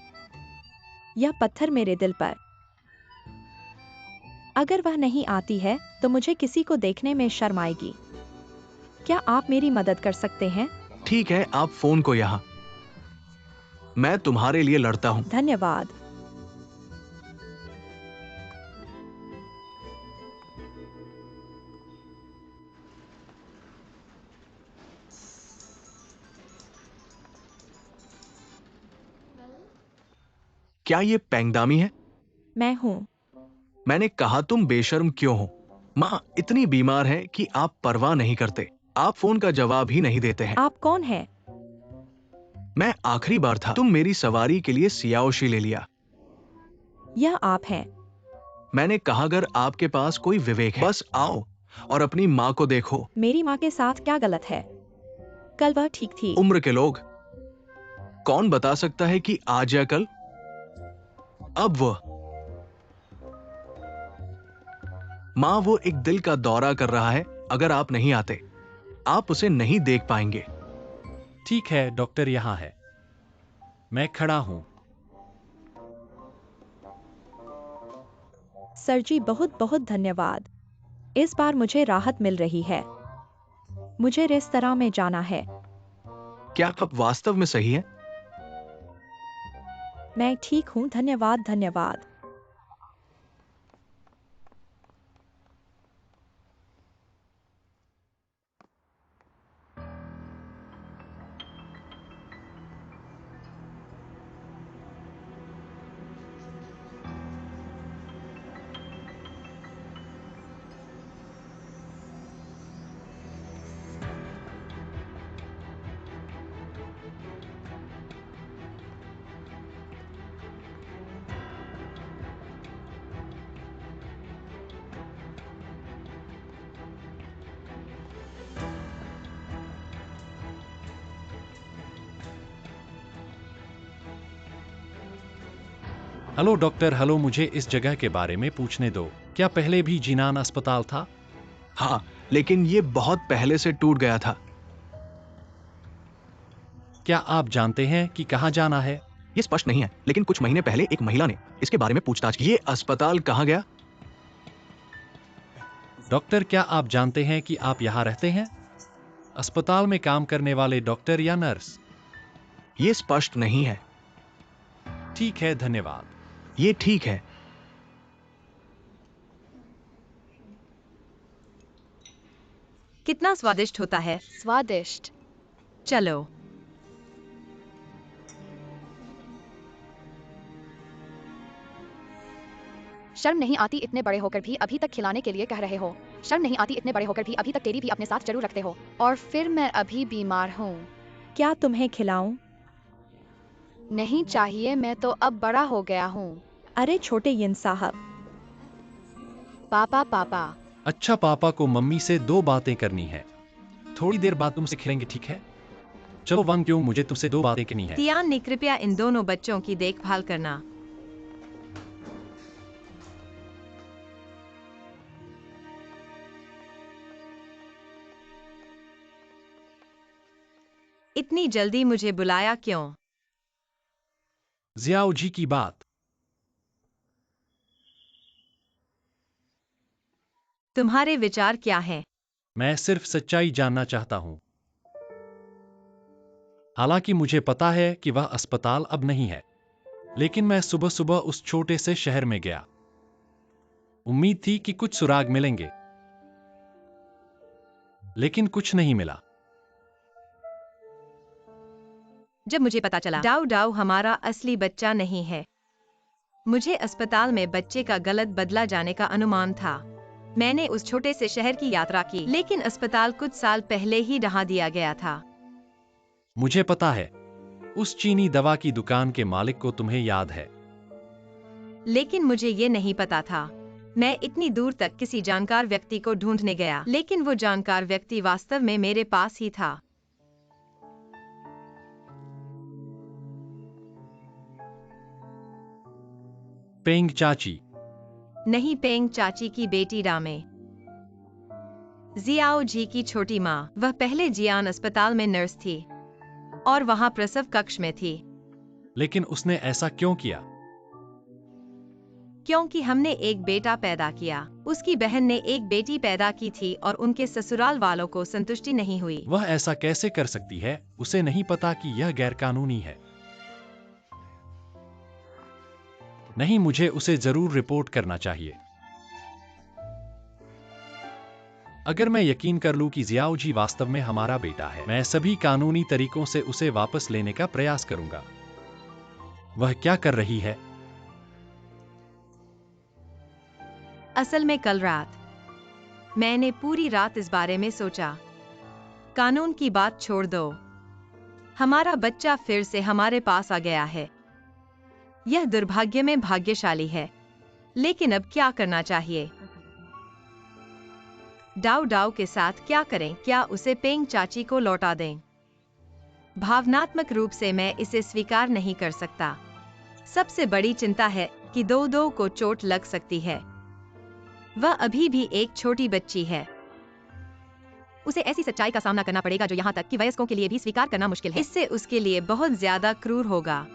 यह पत्थर मेरे दिल पर। अगर वह नहीं आती है तो मुझे किसी को देखने में शर्म आएगी। क्या आप मेरी मदद कर सकते हैं? ठीक है, आप फोन को यहाँ। मैं तुम्हारे लिए लड़ता हूँ। धन्यवाद। क्या ये पेंगदामी है? मैं हूँ। मैंने कहा तुम बेशर्म क्यों हो? माँ इतनी बीमार है कि आप परवाह नहीं करते। आप फोन का जवाब ही नहीं देते हैं। आप कौन हैं? मैं आखिरी बार था, तुम मेरी सवारी के लिए सियाओशी ले लिया। यह आप हैं। मैंने कहा अगर आपके पास कोई विवेक है, बस आओ और अपनी माँ को देखो। मेरी माँ के साथ क्या गलत है? कल वह ठीक थी। उम्र के लोग, कौन बता सकता है कि आज या कल? अब माँ, वो एक दिल का दौरा कर रहा है। अगर आप नहीं आते, आप उसे नहीं देख पाएंगे। ठीक है, डॉक्टर यहाँ है। मैं खड़ा हूँ। सर जी, बहुत बहुत धन्यवाद। इस बार मुझे राहत मिल रही है। मुझे रेस्तरां में जाना है। क्या आप वास्तव में सही हैं? मैं ठीक हूँ, धन्यवाद धन्यवाद। हेलो डॉक्टर, हेलो, मुझे इस जगह के बारे में पूछने दो। क्या पहले भी जिनान अस्पताल था? हाँ, लेकिन ये बहुत पहले से टूट गया था। क्या आप जानते हैं कि कहाँ जाना है? ये स्पष्ट नहीं है, लेकिन कुछ महीने पहले एक महिला ने इसके बारे में पूछताछ की। ये अस्पताल कहाँ गया? डॉक्टर, क्या आप जानते हैं कि आप यहाँ रहते हैं? अस्पताल में काम करने वाले डॉक्टर या नर्स? ये स्पष्ट नहीं है। ठीक है, धन्यवाद। ये ठीक है। कितना स्वादिष्ट होता है। स्वादिष्ट। चलो। शर्म नहीं आती इतने बड़े होकर भी अभी तक खिलाने के लिए कह रहे हो। शर्म नहीं आती इतने बड़े होकर भी अभी तक टेरी भी अपने साथ जरूर रखते हो। और फिर मैं अभी बीमार हूँ। क्या तुम्हें खिलाऊं? नहीं चाहिए, मैं तो अब बड़ा हो गया हूँ। अरे छोटे यिन साहब। पापा पापा। अच्छा, पापा को मम्मी से 2 बातें करनी है। थोड़ी देर बाद तुमसे खेलेंगे, ठीक है? चलो वन, क्यों, मुझे तुमसे 2 बातें करनी है। तियान ने कृपया इन दोनों बच्चों की देखभाल करना। इतनी जल्दी मुझे बुलाया क्यों? जियाओ जी की बात। तुम्हारे विचार क्या हैं? मैं सिर्फ सच्चाई जानना चाहता हूं। हालांकि मुझे पता है कि वह अस्पताल अब नहीं है, लेकिन मैं सुबह सुबह उस छोटे से शहर में गया। उम्मीद थी कि कुछ सुराग मिलेंगे। लेकिन कुछ नहीं मिला। जब मुझे पता चला डाउ डाउ हमारा असली बच्चा नहीं है, मुझे अस्पताल में बच्चे का गलत बदला जाने का अनुमान था। मैंने उस छोटे से शहर की यात्रा की, लेकिन अस्पताल कुछ साल पहले ही ढहा दिया गया था। मुझे पता है, उस चीनी दवा की दुकान के मालिक को तुम्हें याद है। लेकिन मुझे ये नहीं पता था। मैं इतनी दूर तक किसी जानकार व्यक्ति को ढूंढने गया, लेकिन वो जानकार व्यक्ति वास्तव में मेरे पास ही था। पेंग चाची। नहीं, पेंग चाची की बेटी रामे, जियाओ जी की छोटी माँ। वह पहले जियान अस्पताल में नर्स थी और वहाँ प्रसव कक्ष में थी। लेकिन उसने ऐसा क्यों किया? क्योंकि हमने एक बेटा पैदा किया। उसकी बहन ने एक बेटी पैदा की थी और उनके ससुराल वालों को संतुष्टि नहीं हुई। वह ऐसा कैसे कर सकती है? उसे नहीं पता कि यह गैरकानूनी है। नहीं, मुझे उसे जरूर रिपोर्ट करना चाहिए। अगर मैं यकीन कर लूं कि जियाओ जी वास्तव में हमारा बेटा है, मैं सभी कानूनी तरीकों से उसे वापस लेने का प्रयास करूंगा। वह क्या कर रही है? असल में कल रात मैंने पूरी रात इस बारे में सोचा। कानून की बात छोड़ दो, हमारा बच्चा फिर से हमारे पास आ गया है। यह दुर्भाग्य में भाग्यशाली है, लेकिन अब क्या करना चाहिए? डाउ डाउ के साथ क्या करें? क्या उसे पेंग चाची को लौटा दें? भावनात्मक रूप से मैं इसे स्वीकार नहीं कर सकता। सबसे बड़ी चिंता है कि दो दो को चोट लग सकती है। वह अभी भी एक छोटी बच्ची है। उसे ऐसी सच्चाई का सामना करना पड़ेगा जो यहाँ तक कि वयस्कों के लिए भी स्वीकार करना मुश्किल है। इससे उसके लिए बहुत ज्यादा क्रूर होगा।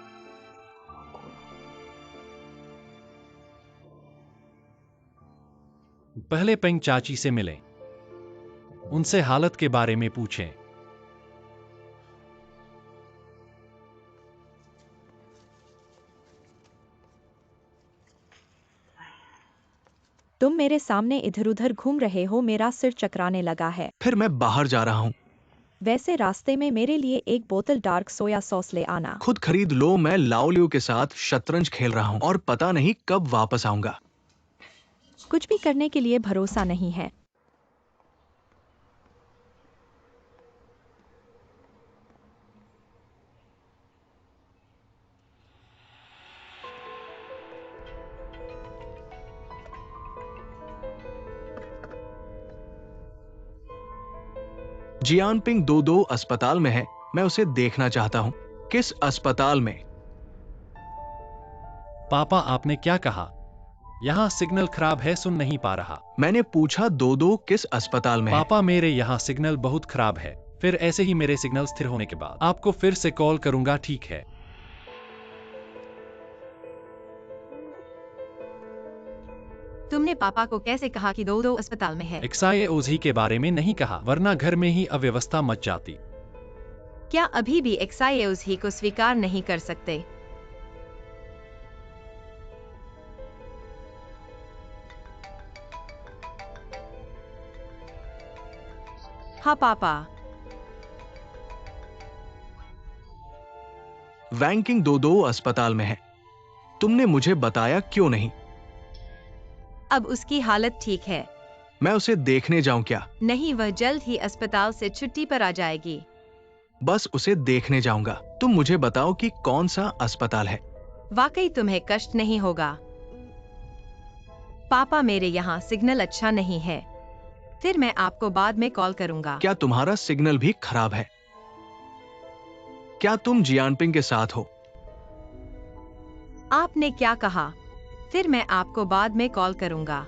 पहले पेंग चाची से मिलें, उनसे हालत के बारे में पूछें। तुम मेरे सामने इधर उधर घूम रहे हो, मेरा सिर चकराने लगा है। फिर मैं बाहर जा रहा हूँ। वैसे रास्ते में मेरे लिए एक बोतल डार्क सोया सॉस ले आना। खुद खरीद लो। मैं लाओलियो के साथ शतरंज खेल रहा हूँ और पता नहीं कब वापस आऊंगा। कुछ भी करने के लिए भरोसा नहीं है। जियानपिंग 22 अस्पताल में है। मैं उसे देखना चाहता हूँ। किस अस्पताल में? पापा, आपने क्या कहा? यहाँ सिग्नल खराब है, सुन नहीं पा रहा। मैंने पूछा 22 किस अस्पताल में है? पापा, मेरे यहाँ सिग्नल बहुत खराब है। फिर ऐसे ही मेरे सिग्नल स्थिर होने के बाद आपको फिर से कॉल करूंगा, ठीक है? तुमने पापा को कैसे कहा कि दो दो अस्पताल में है? एक्साईओजी के बारे में नहीं कहा, वरना घर में ही अव्यवस्था मच जाती। क्या अभी भी एक्साईओजी को स्वीकार नहीं कर सकते? हाँ पापा। वैंकिंग 22 अस्पताल में है। तुमने मुझे बताया क्यों नहीं? अब उसकी हालत ठीक है। मैं उसे देखने जाऊं क्या? नहीं, वह जल्द ही अस्पताल से छुट्टी पर आ जाएगी। बस उसे देखने जाऊंगा। तुम मुझे बताओ कि कौन सा अस्पताल है। वाकई तुम्हें कष्ट नहीं होगा। पापा, मेरे यहाँ सिग्नल अच्छा नहीं है। फिर मैं आपको बाद में कॉल करूंगा। क्या तुम्हारा सिग्नल भी खराब है? क्या तुम जियानपिंग के साथ हो? आपने क्या कहा? फिर मैं आपको बाद में कॉल करूंगा।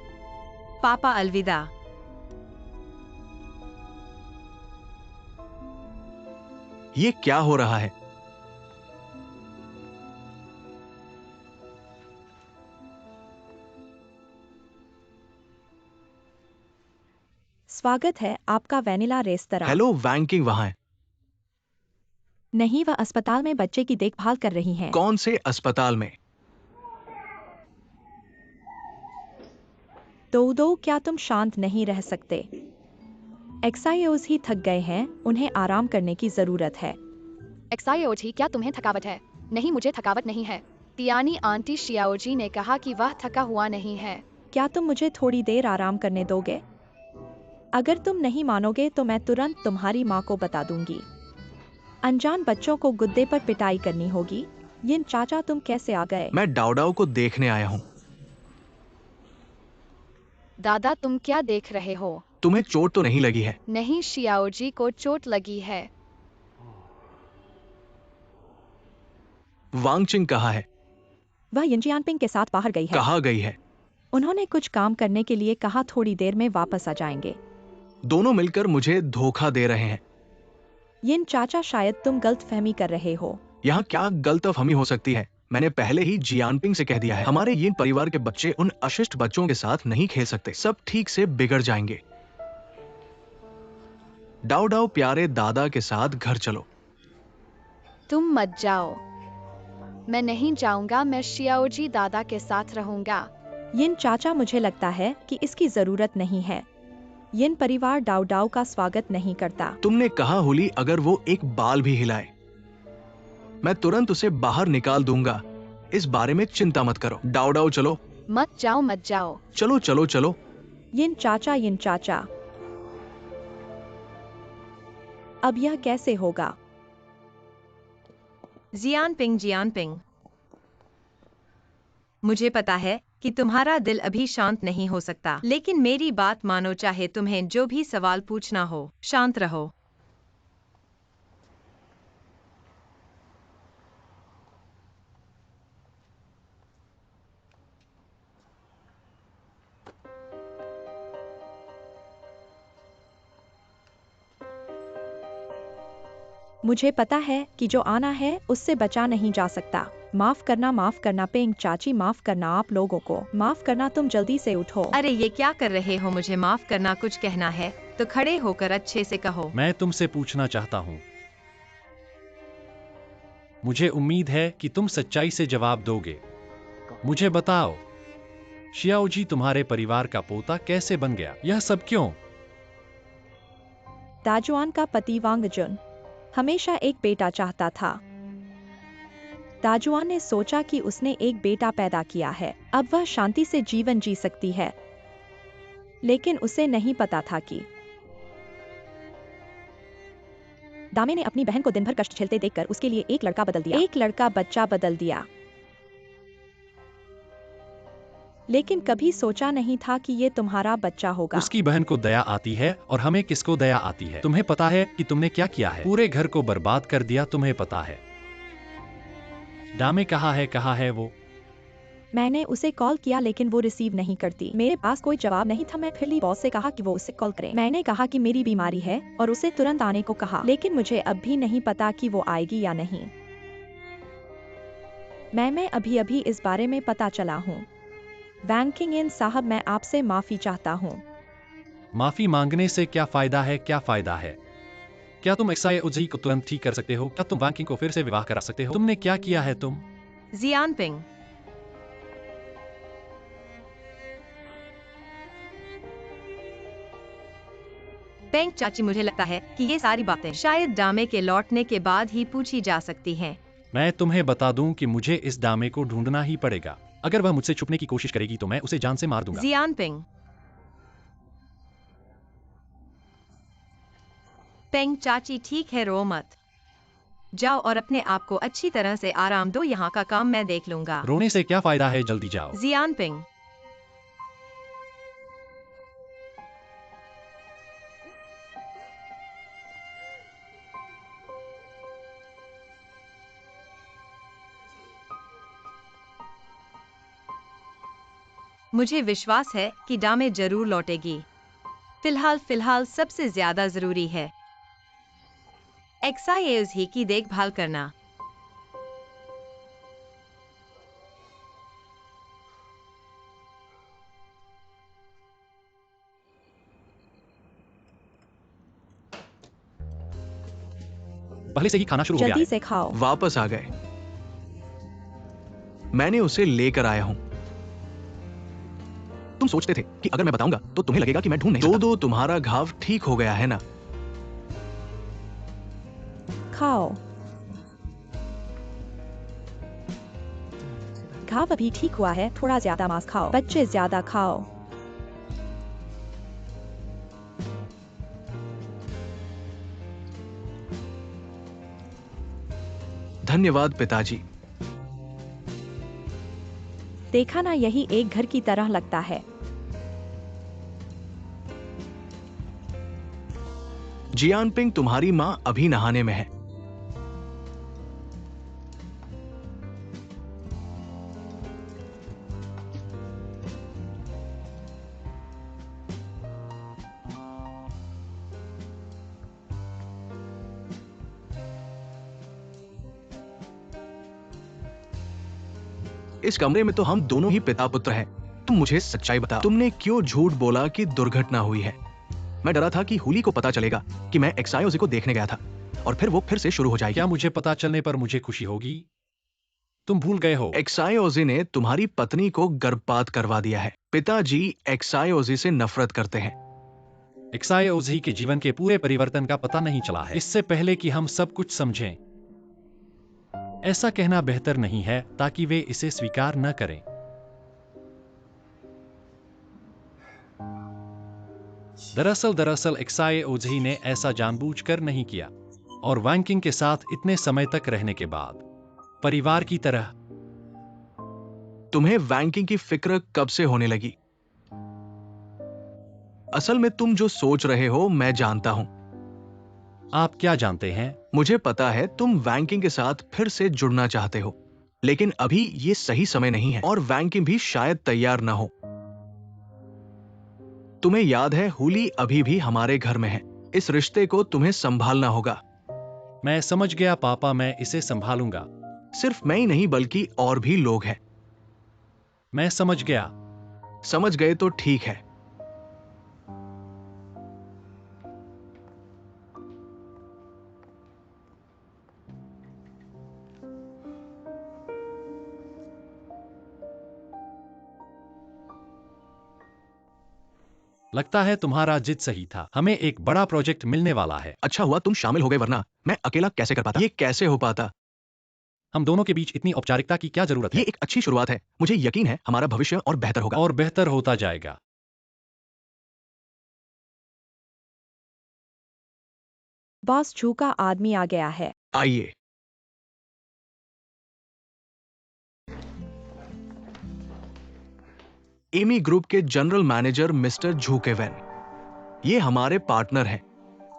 पापा, अलविदा। ये क्या हो रहा है? स्वागत है आपका वेनिला रेस्तरां। हेलो, वैंकिंग वहां है। नहीं, वह अस्पताल में बच्चे की देखभाल कर रही हैं। कौन से अस्पताल में? दो क्या तुम शांत नहीं रह सकते? एक्साइओज ही थक गए हैं, उन्हें आराम करने की जरूरत है। एक्सायोजी, क्या तुम्हें थकावट है? नहीं, मुझे थकावट नहीं है। तियानी आंटी शियाओजी ने कहा कि वह थका हुआ नहीं है। क्या तुम मुझे थोड़ी देर आराम करने दोगे? अगर तुम नहीं मानोगे तो मैं तुरंत तुम्हारी माँ को बता दूंगी। अनजान बच्चों को गुद्दे पर पिटाई करनी होगी। यिन चाचा, तुम कैसे आ गए? मैं डाउडाउ को देखने आया हूँ। दादा, तुम क्या देख रहे हो? तुम्हें चोट तो नहीं लगी है? नहीं, शियाओजी को चोट लगी है। वांगचिंग कहाँ है? वह यिनजियानपिंग के साथ बाहर गई है। कहाँ गई है? उन्होंने कुछ काम करने के लिए कहा, थोड़ी देर में वापस आ जाएंगे। दोनों मिलकर मुझे धोखा दे रहे हैं। यिन चाचा, शायद तुम गलतफहमी कर रहे हो। यहाँ क्या गलतफहमी हो सकती है? मैंने पहले ही जियानपिंग से कह दिया है, हमारे यिन परिवार के बच्चे उन अशिष्ट बच्चों के साथ नहीं खेल सकते। सब ठीक से बिगड़ जाएंगे। डाउडाउ, प्यारे दादा के साथ घर चलो। तुम मत जाओ। मैं नहीं जाऊंगा, मैं शियाओजी दादा के साथ रहूंगा। यिन चाचा, मुझे लगता है कि इसकी जरूरत नहीं है। यिन परिवार डाउडाउ का स्वागत नहीं करता। तुमने कहा हुली, अगर वो एक बाल भी हिलाए मैं तुरंत उसे बाहर निकाल दूंगा। इस बारे में चिंता मत करो। डाउडाउ, चलो। मत जाओ, मत जाओ। चलो चलो चलो। यिन चाचा, यिन चाचा, अब यह कैसे होगा? जियानपिंग, मुझे पता है कि तुम्हारा दिल अभी शांत नहीं हो सकता, लेकिन मेरी बात मानो, चाहे तुम्हें जो भी सवाल पूछना हो, शांत रहो। मुझे पता है कि जो आना है उससे बचा नहीं जा सकता। माफ करना पेंग चाची, माफ करना आप लोगों को, माफ करना। तुम जल्दी से उठो। अरे ये क्या कर रहे हो? मुझे माफ करना। कुछ कहना है तो खड़े होकर अच्छे से कहो। मैं तुमसे पूछना चाहता हूँ। मुझे उम्मीद है कि तुम सच्चाई से जवाब दोगे। मुझे बताओ, शियाओजी तुम्हारे परिवार का पोता कैसे बन गया? यह सब क्यों? दाजुआन का पति वांगजुन हमेशा एक बेटा चाहता था। दाजुआन ने सोचा कि उसने एक बेटा पैदा किया है, अब वह शांति से जीवन जी सकती है। लेकिन उसे नहीं पता था कि दामे ने अपनी बहन को दिन भर कष्ट झेलते देखकर उसके लिए एक लड़का बदल दिया, एक लड़का बच्चा बदल दिया। लेकिन कभी सोचा नहीं था कि ये तुम्हारा बच्चा होगा। उसकी बहन को दया आती है और हमें किसको दया आती है? तुम्हें पता है कि तुमने क्या किया है? पूरे घर को बर्बाद कर दिया, तुम्हें पता है। दामे कहाँ है वो? मैंने उसे कॉल किया लेकिन वो रिसीव नहीं करती। मेरे पास कोई जवाब नहीं था। मैं फिर ली बॉस से कहा कि वो उसे कॉल करे। मैंने कहा कि मेरी बीमारी है और उसे तुरंत आने को कहा, लेकिन मुझे अब भी नहीं पता कि वो आएगी या नहीं। मैं अभी इस बारे में पता चला हूँ। वैंकिंग इन साहब, मैं आपसे माफी चाहता हूँ। माफी मांगने से क्या फायदा है? क्या फायदा है? क्या तुम एक्साइओजी को तुरंत ठीक कर सकते हो? क्या तुम वैंकिंग को फिर से विवाह करा सकते हो? तुमने क्या किया है? तुम जियानपिंग, पेंग चाची, मुझे लगता है कि ये सारी बातें शायद दामे के लौटने के बाद ही पूछी जा सकती हैं। मैं तुम्हें बता दूं कि मुझे इस दामे को ढूंढना ही पड़ेगा। अगर वह मुझसे छुपने की कोशिश करेगी तो मैं उसे जान से मार दूंगा। जियानपिंग, पेंग चाची, ठीक है, रो मत। जाओ और अपने आप को अच्छी तरह से आराम दो। यहाँ का काम मैं देख लूंगा। रोने से क्या फायदा है? जल्दी जाओ। जियानपिंग, मुझे विश्वास है कि दामे जरूर लौटेगी। फिलहाल सबसे ज्यादा जरूरी है एक्साइज ही की देखभाल करना। पहले से ही खाना शुरू हो गया जल्दी है। से खाओ। वापस आ गए। मैंने उसे लेकर आया हूं। तुम सोचते थे कि अगर मैं बताऊंगा तो तुम्हें लगेगा कि मैं ढूंढ नहीं सकता। दो तुम्हारा घाव ठीक हो गया है ना? खाओ। घाव अभी ठीक हुआ है, थोड़ा ज्यादा मांस खाओ। बच्चे ज्यादा खाओ। धन्यवाद पिताजी। देखा ना, यही एक घर की तरह लगता है। जियानपिंग, तुम्हारी माँ अभी नहाने में है। इस कमरे में तो हम दोनों ही पिता पुत्र हैं। तुम मुझे सच्चाई बता, तुमने क्यों झूठ बोला कि दुर्घटना हुई है? मैं डरा था कि हुली को पता चलेगा कि मैं एक्सायोजी को देखने गया था और फिर वो फिर से शुरू हो जाएगी। क्या मुझे पता चलने पर मुझे खुशी होगी? तुम भूल गए हो। एक्सायोजी ने तुम्हारी पत्नी को गर्भपात करवा दिया है। पिताजी एक्सायोजी से नफरत करते हैं। एक्सायोजी के जीवन के पूरे परिवर्तन का पता नहीं चला है। इससे पहले कि हम सब कुछ समझें, ऐसा कहना बेहतर नहीं है ताकि वे इसे स्वीकार न करें। दरअसल एक्सायोजी ने ऐसा जानबूझकर नहीं किया, और वैंकिंग के साथ इतने समय तक रहने के बाद परिवार की तरह। तुम्हें वैंकिंग की फिक्र कब से होने लगी? असल में तुम जो सोच रहे हो मैं जानता हूं। आप क्या जानते हैं? मुझे पता है तुम वैंकिंग के साथ फिर से जुड़ना चाहते हो, लेकिन अभी ये सही समय नहीं है और वैंकिंग भी शायद तैयार ना हो। तुम्हें याद है हुली अभी भी हमारे घर में है। इस रिश्ते को तुम्हें संभालना होगा। मैं समझ गया पापा, मैं इसे संभालूंगा। सिर्फ मैं ही नहीं बल्कि और भी लोग हैं। मैं समझ गया। समझ गए तो ठीक है। लगता है तुम्हारा जिद सही था। हमें एक बड़ा प्रोजेक्ट मिलने वाला है। अच्छा हुआ तुम शामिल हो गए, वरना मैं अकेला कैसे कर पाता? ये कैसे हो पाता? हम दोनों के बीच इतनी औपचारिकता की क्या जरूरत ये है? एक अच्छी शुरुआत है। मुझे यकीन है हमारा भविष्य और बेहतर होगा। और बेहतर होता जाएगा। बॉस झू का आदमी आ गया है। आइए। एमी ग्रुप के जनरल मैनेजर मिस्टर झू केवेन, ये हमारे पार्टनर हैं।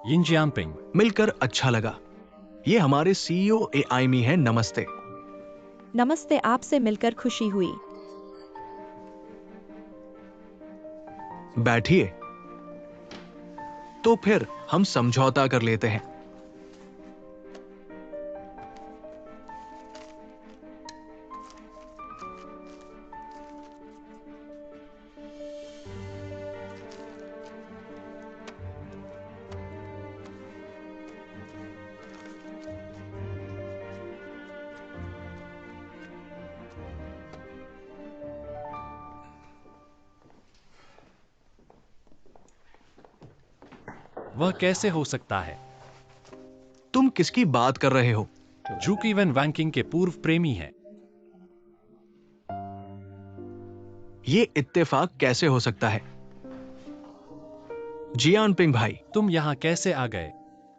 यिन जियानपिंग। मिलकर अच्छा लगा। ये हमारे सीईओ एआईमी हैं। नमस्ते। नमस्ते, आपसे मिलकर खुशी हुई। बैठिए। तो फिर हम समझौता कर लेते हैं। वह कैसे हो सकता है? तुम किसकी बात कर रहे हो? झू कीवेन वैंकिंग के पूर्व प्रेमी हैं। ये इत्तेफाक कैसे हो सकता है? जियानपिंग भाई, तुम यहाँ कैसे आ गए?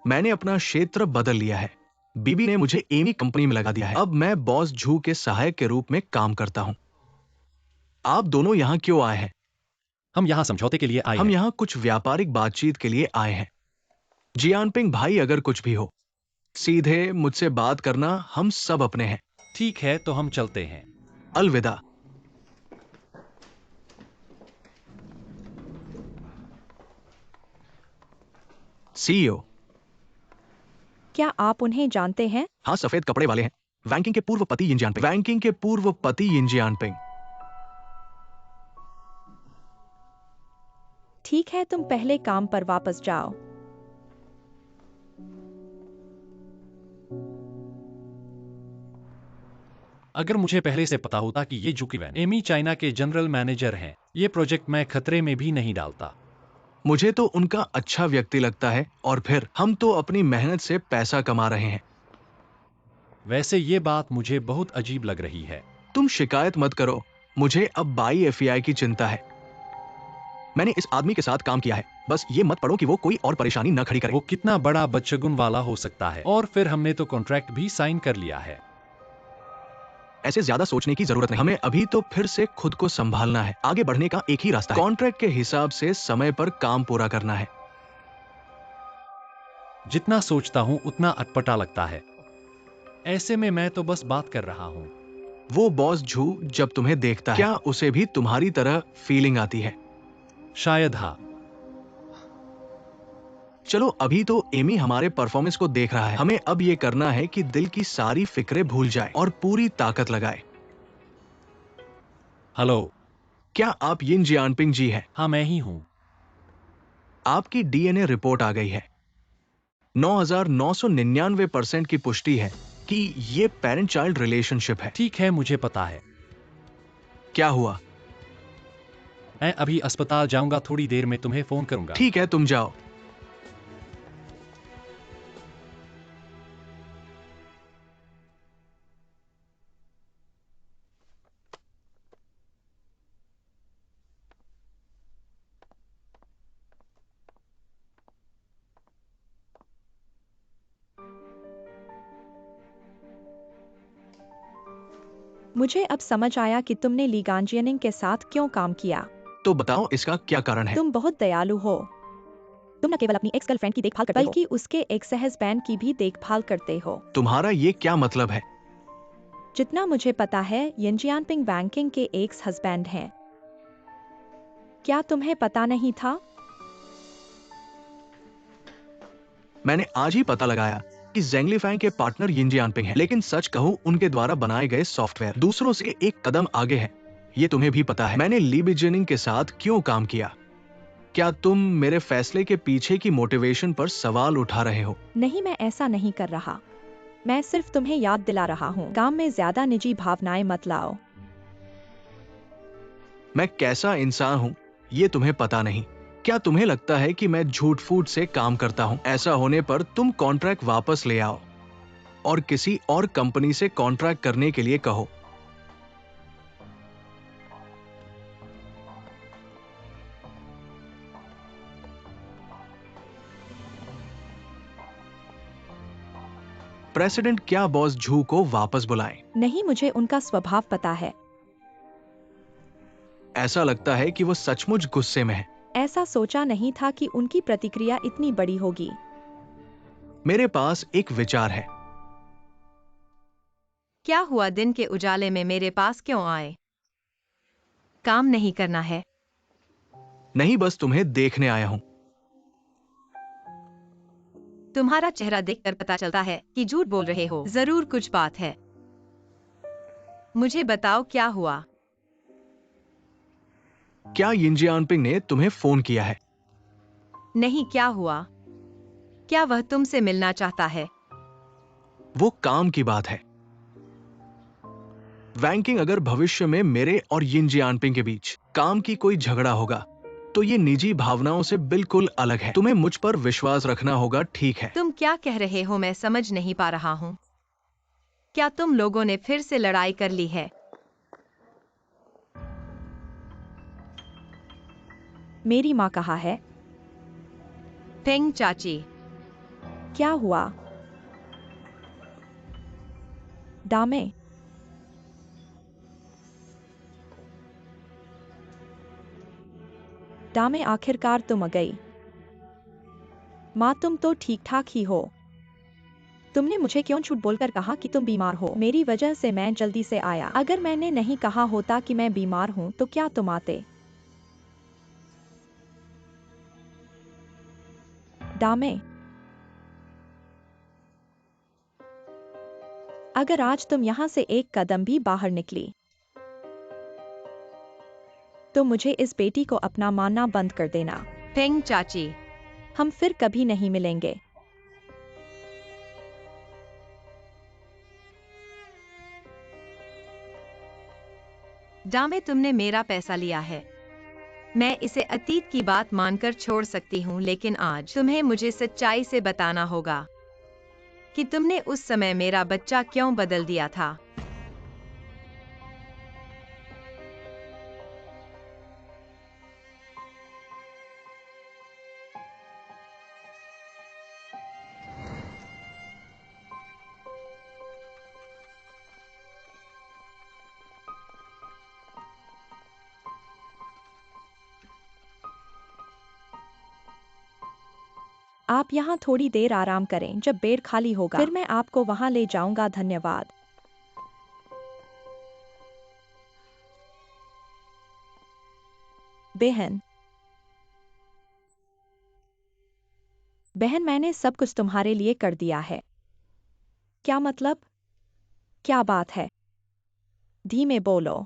मैंने अपना क्षेत्र बदल लिया है। बीबी ने मुझे एमी कंपनी में लगा दिया है। अब मैं बॉस झू के सहायक के रूप में काम करता हूं। आप दोनों यहाँ क्यों आए हैं? हम यहाँ समझौते के लिए आए हम हैं। यहाँ कुछ व्यापारिक बातचीत के लिए आए हैं। जियानपिंग भाई, अगर कुछ भी हो सीधे मुझसे बात करना। हम सब अपने हैं। ठीक है, तो हम चलते हैं। अलविदा। सीईओ। क्या आप उन्हें जानते हैं? हाँ, सफेद कपड़े वाले हैं। वैंकिंग के पूर्व पति यिन जियानपिंग। वैंकिंग के पूर्व पति यिन जियानपिंग। ठीक है, तुम पहले काम पर वापस जाओ। अगर मुझे पहले से पता होता कि ये झू कीवेन एमी चाइना के जनरल मैनेजर हैं, ये प्रोजेक्ट मैं खतरे में भी नहीं डालता। मुझे तो उनका अच्छा व्यक्ति लगता है, और फिर हम तो अपनी मेहनत से पैसा कमा रहे हैं। वैसे ये बात मुझे बहुत अजीब लग रही है। तुम शिकायत मत करो, मुझे अब बाई एफआई की चिंता है। मैंने इस आदमी के साथ काम किया है, बस ये मत पढ़ो कि वो कोई और परेशानी न खड़ी करे। वो कितना बड़ा बदशगुन वाला हो सकता है, और फिर हमने तो कॉन्ट्रैक्ट भी साइन कर लिया है। ऐसे ज्यादा सोचने की जरूरत नहीं, हमें अभी तो फिर से खुद को संभालना है। आगे बढ़ने का एक ही रास्ता है, कॉन्ट्रैक्ट के हिसाब से समय पर काम पूरा करना है। जितना सोचता हूँ उतना अटपटा लगता है। ऐसे में मैं तो बस बात कर रहा हूँ। वो बॉस झू जब तुम्हें देखता है, क्या उसे भी तुम्हारी तरह फीलिंग आती है? शायद हाँ। चलो, अभी तो एमी हमारे परफॉर्मेंस को देख रहा है। हमें अब ये करना है कि दिल की सारी फिक्रें भूल जाए और पूरी ताकत लगाए। हेलो। क्या आप यिन जियानपिंग जी हैं? हाँ, मैं ही हूँ। आपकी डीएनए रिपोर्ट आ गई है। 9,999% की पुष्टि है कि ये पेरेंट चाइल्ड रिलेशनशिप है। ठीक है, मुझे पता है। क्या हुआ? मैं अभी अस्पताल जाऊंगा, थोड़ी देर में तुम्हें फोन करूंगा। ठीक है, तुम जाओ। मुझे अब समझ आया कि तुमने ली गांजियनिंग के साथ क्यों काम किया। तो बताओ, इसका क्या कारण है? तुम बहुत दयालु हो। तुम न केवल अपनी एक्स गर्लफ्रेंड की देखभाल करते हो, बल्कि उसके एक्स हस्बैंड की भी देखभाल करते हो। तुम्हारा ये क्या मतलब है? जितना मुझे पता है, यिन जियानपिंग बैंकिंग के एक्स हस्बैंड हैं। क्या तुम्हें पता नहीं था? मैंने आज ही पता लगाया कि ज़ेंगलीफैंग के पार्टनर यिन जियानपिंग हैं, लेकिन सच कहूं, उनके द्वारा बनाए गए सॉफ्टवेयर दूसरों से एक कदम आगे है। ये तुम्हें भी पता है। मैंने ली बिजिनिंग के साथ क्यों काम किया? क्या तुम मेरे फैसले के पीछे की मोटिवेशन पर सवाल उठा रहे हो? नहीं, मैं ऐसा नहीं कर रहा। मैं सिर्फ तुम्हें याद दिला रहा हूँ, काम में ज्यादा निजी भावनाएं मत लाओ। मैं कैसा इंसान हूँ ये तुम्हें पता नहीं। क्या तुम्हें लगता है कि मैं झूठ फूट से काम करता हूँ? ऐसा होने पर तुम कॉन्ट्रैक्ट वापस ले आओ और किसी और कंपनी से कॉन्ट्रैक्ट करने के लिए कहो। प्रेसिडेंट क्या बॉस झू को वापस बुलाएं? नहीं, मुझे उनका स्वभाव पता है। ऐसा लगता है कि वो सचमुच गुस्से में है। ऐसा सोचा नहीं था कि उनकी प्रतिक्रिया इतनी बड़ी होगी। मेरे पास एक विचार है। क्या हुआ? दिन के उजाले में मेरे पास क्यों आए? काम नहीं करना है? नहीं, बस तुम्हें देखने आया हूँ। तुम्हारा चेहरा देखकर पता चलता है कि झूठ बोल रहे हो। जरूर कुछ बात है। मुझे बताओ, क्या हुआ? क्या यिन जियानपिंग ने तुम्हें फोन किया है? नहीं, क्या हुआ? क्या वह तुमसे मिलना चाहता है? वो काम की बात है। वैंकिंग, अगर भविष्य में मेरे और यिन जियानपिंग के बीच काम की कोई झगड़ा होगा तो ये निजी भावनाओं से बिल्कुल अलग है। तुम्हें मुझ पर विश्वास रखना होगा, ठीक है? तुम क्या कह रहे हो? मैं समझ नहीं पा रहा हूँ। क्या तुम लोगों ने फिर से लड़ाई कर ली है? मेरी माँ कहाँ है? फेंग चाची। क्या हुआ? दामे, दामे, आखिरकार तुम आ गई। माँ, तुम तो ठीक ठाक ही हो। तुमने मुझे क्यों झूठ बोलकर कहा कि तुम बीमार हो? मेरी वजह से मैं जल्दी से आया। अगर मैंने नहीं कहा होता कि मैं बीमार हूँ तो क्या तुम आते? दामे, अगर आज तुम यहाँ से एक कदम भी बाहर निकली तो मुझे इस बेटी को अपना मानना बंद कर देना। फेंग चाची। हम फिर कभी नहीं मिलेंगे। दामे, तुमने मेरा पैसा लिया है। मैं इसे अतीत की बात मानकर छोड़ सकती हूँ, लेकिन आज तुम्हें मुझे सच्चाई से बताना होगा कि तुमने उस समय मेरा बच्चा क्यों बदल दिया था। आप यहाँ थोड़ी देर आराम करें, जब बेड खाली होगा फिर मैं आपको वहाँ ले जाऊंगा। धन्यवाद। बहन, बहन, मैंने सब कुछ तुम्हारे लिए कर दिया है। क्या मतलब? क्या बात है? धीमे बोलो।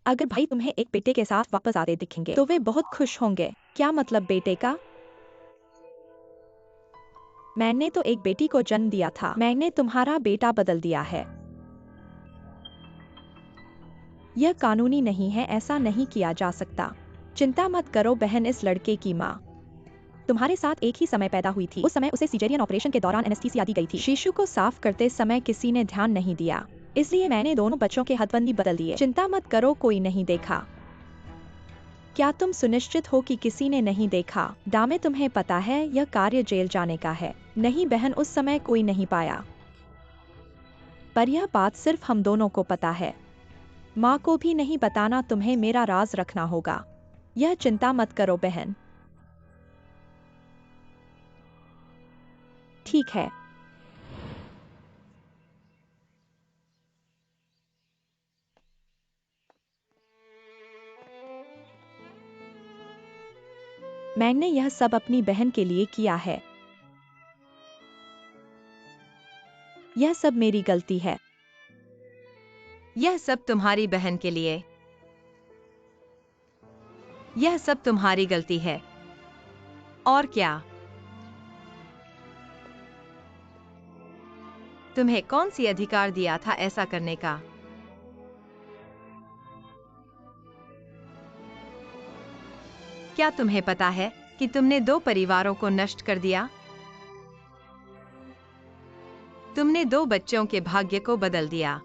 अगर भाई तुम्हें एक बेटे के साथ वापस आते दिखेंगे तो वे बहुत खुश होंगे। क्या मतलब बेटे का? मैंने तो एक बेटी को जन्म दिया था। मैंने तुम्हारा बेटा बदल दिया है। यह कानूनी नहीं है, ऐसा नहीं किया जा सकता। चिंता मत करो बहन, इस लड़के की माँ तुम्हारे साथ एक ही समय पैदा हुई थी। उस समय उसे सिजेरियन ऑपरेशन के दौरान एनेस्थीसिया दी गई थी। शिशु को साफ करते समय किसी ने ध्यान नहीं दिया, इसलिए मैंने दोनों बच्चों के हथबंदी बदल दिए। चिंता मत करो, कोई नहीं देखा। क्या तुम सुनिश्चित हो कि किसी ने नहीं देखा? दामे, तुम्हें पता है यह कार्य जेल जाने का है। नहीं बहन, उस समय कोई नहीं पाया। पर यह बात सिर्फ हम दोनों को पता है। माँ को भी नहीं बताना, तुम्हें मेरा राज रखना होगा। यह चिंता मत करो बहन। ठीक है। मैंने यह सब अपनी बहन के लिए किया है। यह सब मेरी गलती है। यह सब तुम्हारी बहन के लिए। यह सब तुम्हारी गलती है। और क्या? तुम्हें कौन सी अधिकार दिया था ऐसा करने का? क्या तुम्हें पता है कि तुमने 2 परिवारों को नष्ट कर दिया? तुमने 2 बच्चों के भाग्य को बदल दिया।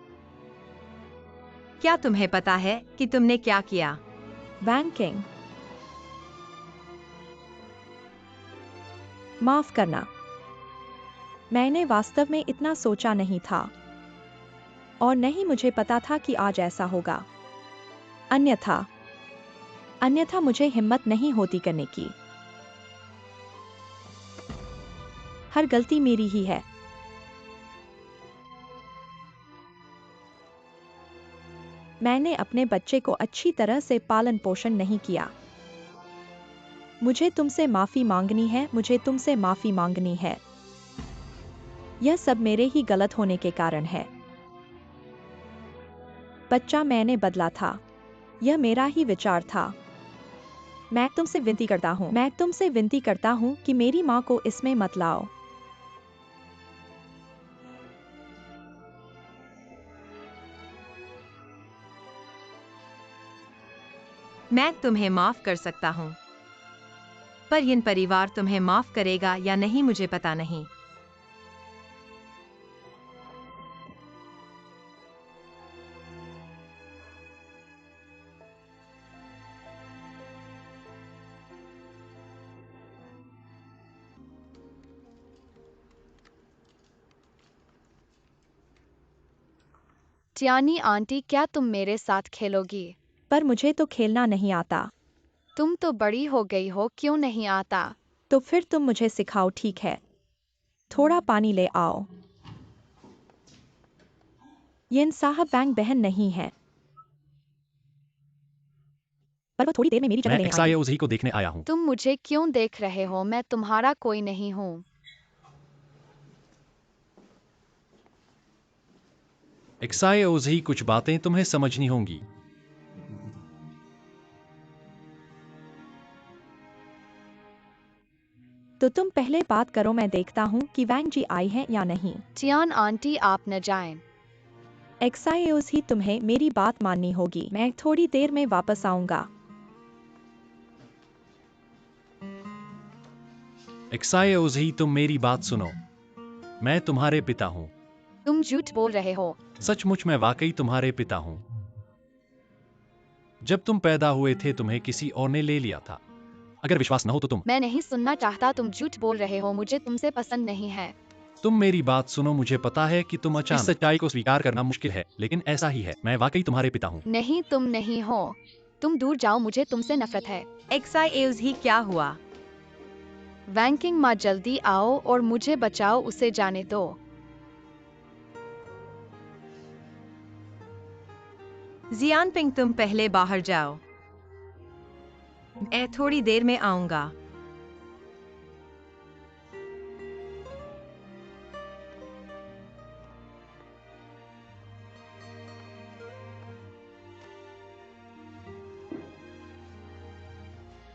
क्या तुम्हें पता है कि तुमने क्या किया? वैंग किंग, माफ करना। मैंने वास्तव में इतना सोचा नहीं था, और नहीं मुझे पता था कि आज ऐसा होगा। अन्यथा मुझे हिम्मत नहीं होती करने की। हर गलती मेरी ही है। मैंने अपने बच्चे को अच्छी तरह से पालन पोषण नहीं किया। मुझे तुमसे माफी मांगनी है, मुझे तुमसे माफी मांगनी है। यह सब मेरे ही गलत होने के कारण है। बच्चा मैंने बदला था, यह मेरा ही विचार था। मैं तुमसे विनती करता हूँ कि मेरी माँ को इसमें मत लाओ। मैं तुम्हें माफ कर सकता हूँ, पर यह परिवार तुम्हें माफ करेगा या नहीं मुझे पता नहीं। टियानी आंटी, क्या तुम मेरे साथ खेलोगी? पर मुझे तो खेलना नहीं आता। तुम तो बड़ी हो गई हो, क्यों नहीं आता? तो फिर तुम मुझे सिखाओ, ठीक है? थोड़ा पानी ले आओ। येन साहब वैंग बहन नहीं है, पर वो थोड़ी देर में मेरी जगह मैं लेने आएगी। एक्सायोजी को देखने आया हूँ। तुम मुझे क्यों देख रहे हो? मैं तुम्हारा कोई नहीं हूँ। एक्सायोजी, कुछ बातें तुम्हें समझनी होंगी। तो तुम पहले बात करो, मैं देखता हूँ कि वैंग जी आई है या नहीं। टियान आंटी, आप न जाएं। एक्सायोजी, तुम्हें मेरी बात माननी होगी। मैं थोड़ी देर में वापस आऊंगा। एक्साए ओजी, तुम मेरी बात सुनो। मैं तुम्हारे पिता हूँ। तुम झूठ बोल रहे हो। सचमुच मैं वाकई तुम्हारे पिता हूँ। जब तुम पैदा हुए थे तुम्हें किसी और ने ले लिया था। अगर विश्वास न हो तो मैं नहीं सुनना चाहता, तुम झूठ बोल रहे हो, मुझे तुमसे पसंद नहीं है। तुम मेरी बात सुनो। मुझे पता है कि तुम अचानक इस सच्चाई को स्वीकार करना मुश्किल है, लेकिन ऐसा ही है। मैं वाकई तुम्हारे पिता हूँ। नहीं, तुम नहीं हो। तुम दूर जाओ, मुझे तुमसे नफरत है। XIAOZ क्या हुआ? वैंकिंग माँ, जल्दी आओ और मुझे बचाओ, उसे जाने दो। जियानपिंग, तुम पहले बाहर जाओ। मैं थोड़ी देर में आऊंगा।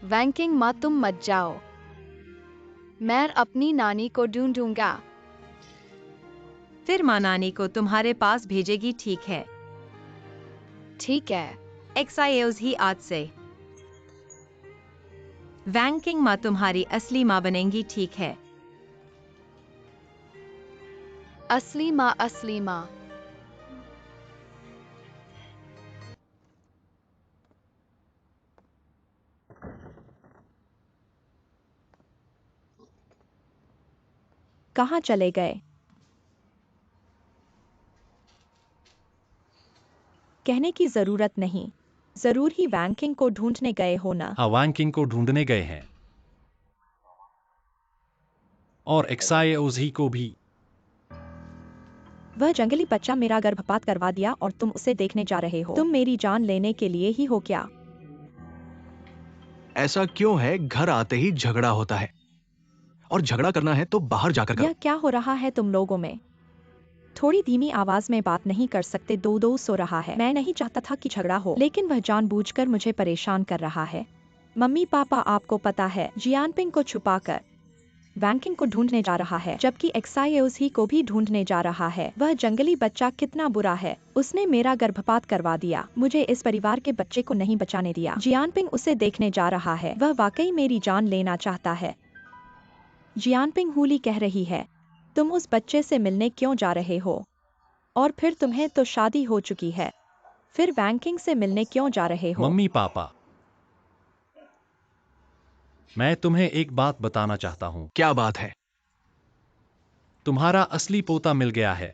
वैंकिंग माँ, तुम मत जाओ। मैं अपनी नानी को ढूंढूंगा। फिर माँ नानी को तुम्हारे पास भेजेगी, ठीक है? ठीक है। XIAOZ आज से वैंकिंग माँ तुम्हारी असली माँ बनेंगी, ठीक है? असली माँ, असली माँ। कहाँ चले गए? कहने की जरूरत नहीं। जरूर ही वैंकिंग को ढूंढने गए हो ना। हाँ, वैंकिंग को ढूंढने गए हैं। और एक्साएओजी को भी। वह जंगली बच्चा मेरा गर्भपात करवा दिया और तुम उसे देखने जा रहे हो। तुम मेरी जान लेने के लिए ही हो क्या? ऐसा क्यों है, घर आते ही झगड़ा होता है, और झगड़ा करना है तो बाहर जाकर करो। यह क्या हो रहा है तुम लोगों में? थोड़ी धीमी आवाज में बात नहीं कर सकते? दो सो रहा है। मैं नहीं चाहता था कि झगड़ा हो, लेकिन वह जानबूझकर मुझे परेशान कर रहा है। मम्मी पापा, आपको पता है, जियानपिंग को छुपाकर वैंकिंग को ढूंढने जा रहा है, जबकि XIAOZ को भी ढूंढने जा रहा है। वह जंगली बच्चा कितना बुरा है। उसने मेरा गर्भपात करवा दिया, मुझे इस परिवार के बच्चे को नहीं बचाने दिया। जियानपिंग उसे देखने जा रहा है। वह वाकई मेरी जान लेना चाहता है। जियानपिंग, हुली कह रही है, तुम उस बच्चे से मिलने क्यों जा रहे हो? और फिर तुम्हें तो शादी हो चुकी है, फिर वैंकिंग से मिलने क्यों जा रहे हो? मम्मी पापा, मैं तुम्हें एक बात बताना चाहता हूँ। क्या बात है? तुम्हारा असली पोता मिल गया है।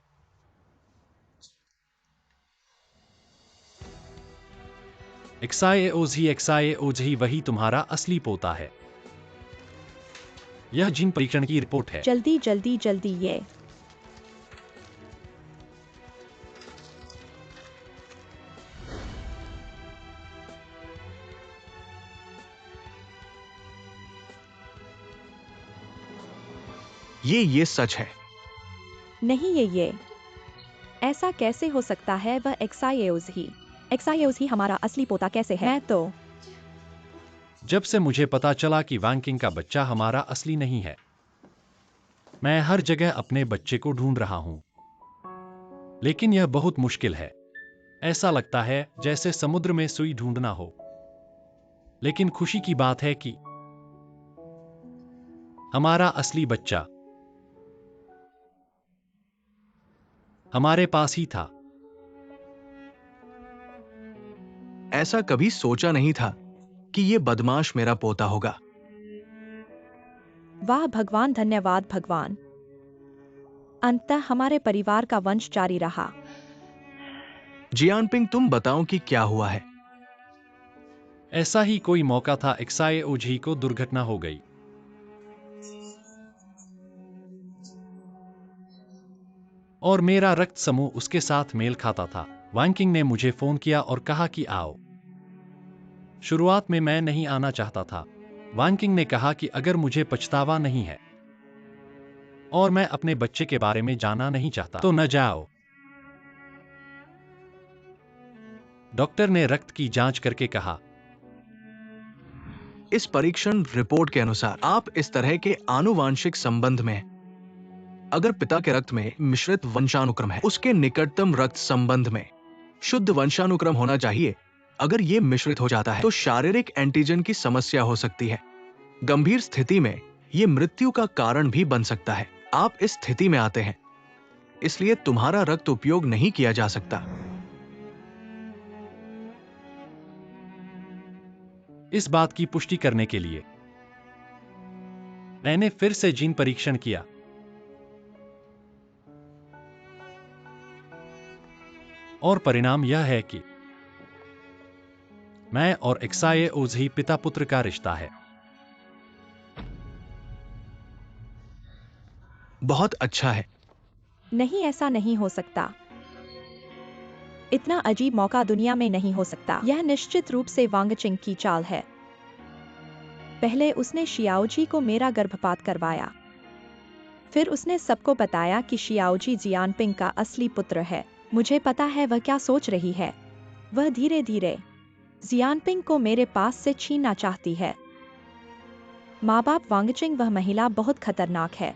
XIAOZ वही तुम्हारा असली पोता है। यह जीन परीक्षण की रिपोर्ट है। जल्दी जल्दी जल्दी ये। ये सच है। नहीं, ये ऐसा कैसे हो सकता है? वह XIAOZ हमारा असली पोता कैसे है? मैं तो जब से मुझे पता चला कि वैंकिंग का बच्चा हमारा असली नहीं है, मैं हर जगह अपने बच्चे को ढूंढ रहा हूं। लेकिन यह बहुत मुश्किल है। ऐसा लगता है जैसे समुद्र में सुई ढूंढना हो। लेकिन खुशी की बात है कि हमारा असली बच्चा हमारे पास ही था। ऐसा कभी सोचा नहीं था कि ये बदमाश मेरा पोता होगा। वाह भगवान, धन्यवाद भगवान। अंततः हमारे परिवार का वंश जारी रहा। जियानपिंग, तुम बताओ कि क्या हुआ है? ऐसा ही कोई मौका था। XIAOZ को दुर्घटना हो गई और मेरा रक्त समूह उसके साथ मेल खाता था। वैंकिंग ने मुझे फोन किया और कहा कि आओ। शुरुआत में मैं नहीं आना चाहता था। वैंकिंग ने कहा कि अगर मुझे पछतावा नहीं है और मैं अपने बच्चे के बारे में जानना नहीं चाहता तो न जाओ। डॉक्टर ने रक्त की जांच करके कहा, इस परीक्षण रिपोर्ट के अनुसार आप इस तरह के आनुवांशिक संबंध में हैं। अगर पिता के रक्त में मिश्रित वंशानुक्रम है, उसके निकटतम रक्त संबंध में शुद्ध वंशानुक्रम होना चाहिए। अगर ये मिश्रित हो जाता है तो शारीरिक एंटीजन की समस्या हो सकती है। गंभीर स्थिति में ये मृत्यु का कारण भी बन सकता है। आप इस स्थिति में आते हैं, इसलिए तुम्हारा रक्त उपयोग नहीं किया जा सकता। इस बात की पुष्टि करने के लिए मैंने फिर से जीन परीक्षण किया। और परिणाम यह है कि मैं और XAOZ ही पिता पुत्र का रिश्ता है। बहुत अच्छा है। नहीं, ऐसा नहीं हो सकता। इतना अजीब मौका दुनिया में नहीं हो सकता। यह निश्चित रूप से वांगचिंग की चाल है। पहले उसने शियाओजी को मेरा गर्भपात करवाया, फिर उसने सबको बताया कि शियाओजी जियानपिंग का असली पुत्र है। मुझे पता है वह क्या सोच रही है। वह धीरे धीरे जियानपिंग को मेरे पास से छीनना चाहती है। माँ बाप वांगचिंग, वह महिला बहुत खतरनाक है।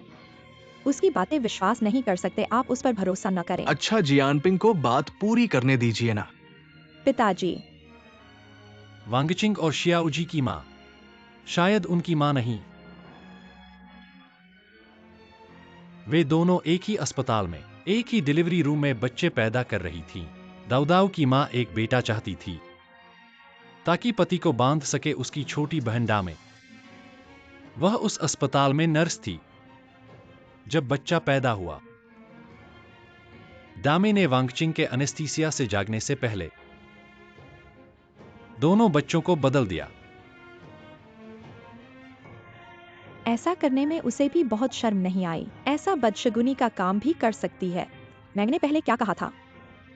उसकी बातें विश्वास नहीं कर सकते, आप उस पर भरोसा न करें। अच्छा, जियानपिंग को बात पूरी करने दीजिए ना। पिताजी, वांगचिंग और शियाओजी की माँ, शायद उनकी माँ नहीं। वे दोनों एक ही अस्पताल में, एक ही डिलीवरी रूम में बच्चे पैदा कर रही थीं। दाऊदाऊ की माँ एक बेटा चाहती थी ताकि पति को बांध सके उसकी छोटी बहन डामे। वह उस अस्पताल में नर्स थी जब बच्चा पैदा हुआ। डामे ने वांगचिंग के एनेस्थीसिया से जागने से पहले दोनों बच्चों को बदल दिया। ऐसा करने में उसे भी बहुत शर्म नहीं आई। ऐसा बदशगुनी का काम भी कर सकती है। मैंने पहले क्या कहा था?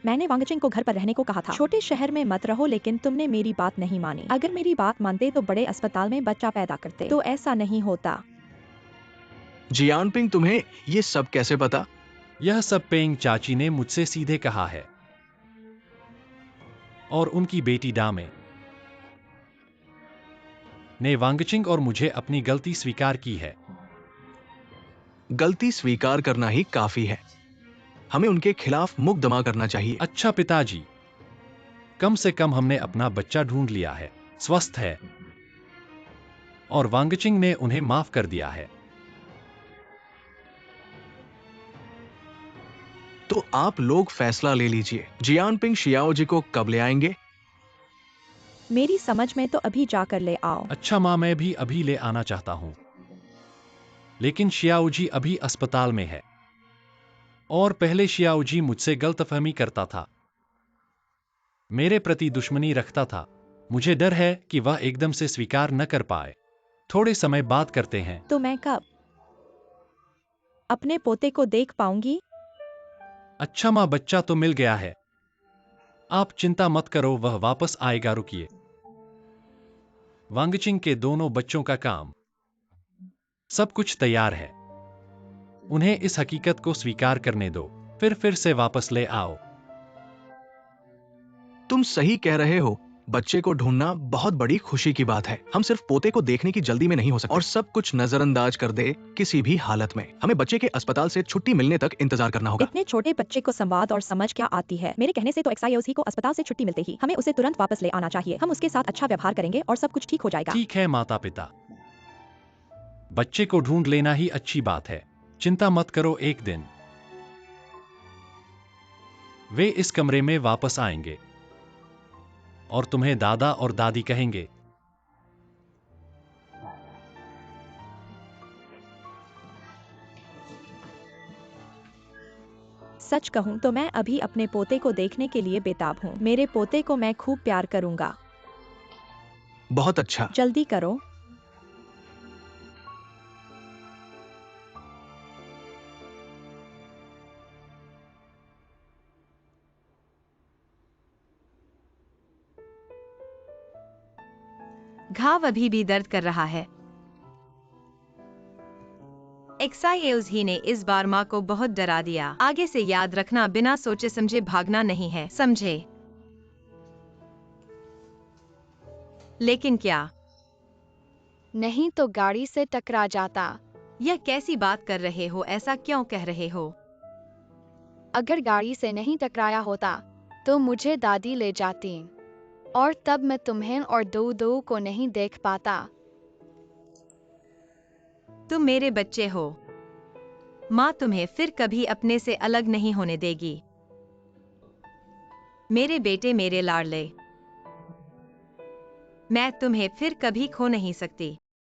मैंने वांगचिंग को घर पर रहने को कहा था। छोटे शहर में मत रहो, लेकिन तुमने मेरी बात नहीं मानी। अगर मेरी बात मानते तो बड़े अस्पताल में बच्चा पैदा करते। तो ऐसा नहीं होता। जियानपिंग, तुम्हें ये सब कैसे पता? यह सब पेंग चाची ने मुझसे सीधे कहा है। और उनकी बेटी डामे ने वांगचिंग और मुझे अपनी गलती स्वीकार की है। गलती स्वीकार करना ही काफी है। हमें उनके खिलाफ मुकदमा करना चाहिए। अच्छा पिताजी, कम से कम हमने अपना बच्चा ढूंढ लिया है, स्वस्थ है, और वांगचिंग ने उन्हें माफ कर दिया है। तो आप लोग फैसला ले लीजिए। जियानपिंग शियाओजी को कब ले आएंगे? मेरी समझ में तो अभी जाकर ले आओ। अच्छा माँ, मैं भी अभी ले आना चाहता हूं, लेकिन शियाओजी अभी अस्पताल में है। और पहले शियाओजी मुझसे गलतफहमी करता था, मेरे प्रति दुश्मनी रखता था। मुझे डर है कि वह एकदम से स्वीकार न कर पाए। थोड़े समय बात करते हैं। तो मैं कब अपने पोते को देख पाऊंगी? अच्छा माँ, बच्चा तो मिल गया है, आप चिंता मत करो, वह वापस आएगा। रुकिए। वांगचिंग के दोनों बच्चों का काम, सब कुछ तैयार है। उन्हें इस हकीकत को स्वीकार करने दो, फिर से वापस ले आओ। तुम सही कह रहे हो। बच्चे को ढूंढना बहुत बड़ी खुशी की बात है। हम सिर्फ पोते को देखने की जल्दी में नहीं हो सकते और सब कुछ नजरअंदाज कर दे किसी भी हालत में। हमें बच्चे के अस्पताल से छुट्टी मिलने तक इंतजार करना होगा। इतने छोटे बच्चे को संवाद और समझ क्या आती है? मेरे कहने से तो XAOZ को अस्पताल से छुट्टी मिलते ही हमें उसे तुरंत वापस ले आना चाहिए। हम उसके साथ अच्छा व्यवहार करेंगे और सब कुछ ठीक हो जाएगा। ठीक है माता पिता, बच्चे को ढूंढ लेना ही अच्छी बात है। चिंता मत करो, एक दिन वे इस कमरे में वापस आएंगे और तुम्हें दादा और दादी कहेंगे। सच कहूं तो मैं अभी अपने पोते को देखने के लिए बेताब हूँ। मेरे पोते को मैं खूब प्यार करूंगा। बहुत अच्छा। जल्दी करो। घाव अभी भी दर्द कर रहा है। XAOZ ने इस बार माँ को बहुत डरा दिया। आगे से याद रखना, बिना सोचे समझे भागना नहीं है, समझे? लेकिन क्या? नहीं तो गाड़ी से टकरा जाता। यह कैसी बात कर रहे हो? ऐसा क्यों कह रहे हो? अगर गाड़ी से नहीं टकराया होता तो मुझे दादी ले जाती और तब मैं तुम्हें और दो को नहीं देख पाता। तुम मेरे बच्चे हो। माँ तुम्हें फिर कभी अपने से अलग नहीं होने देगी। मेरे बेटे, मेरे लाडले, मैं तुम्हें फिर कभी खो नहीं सकती।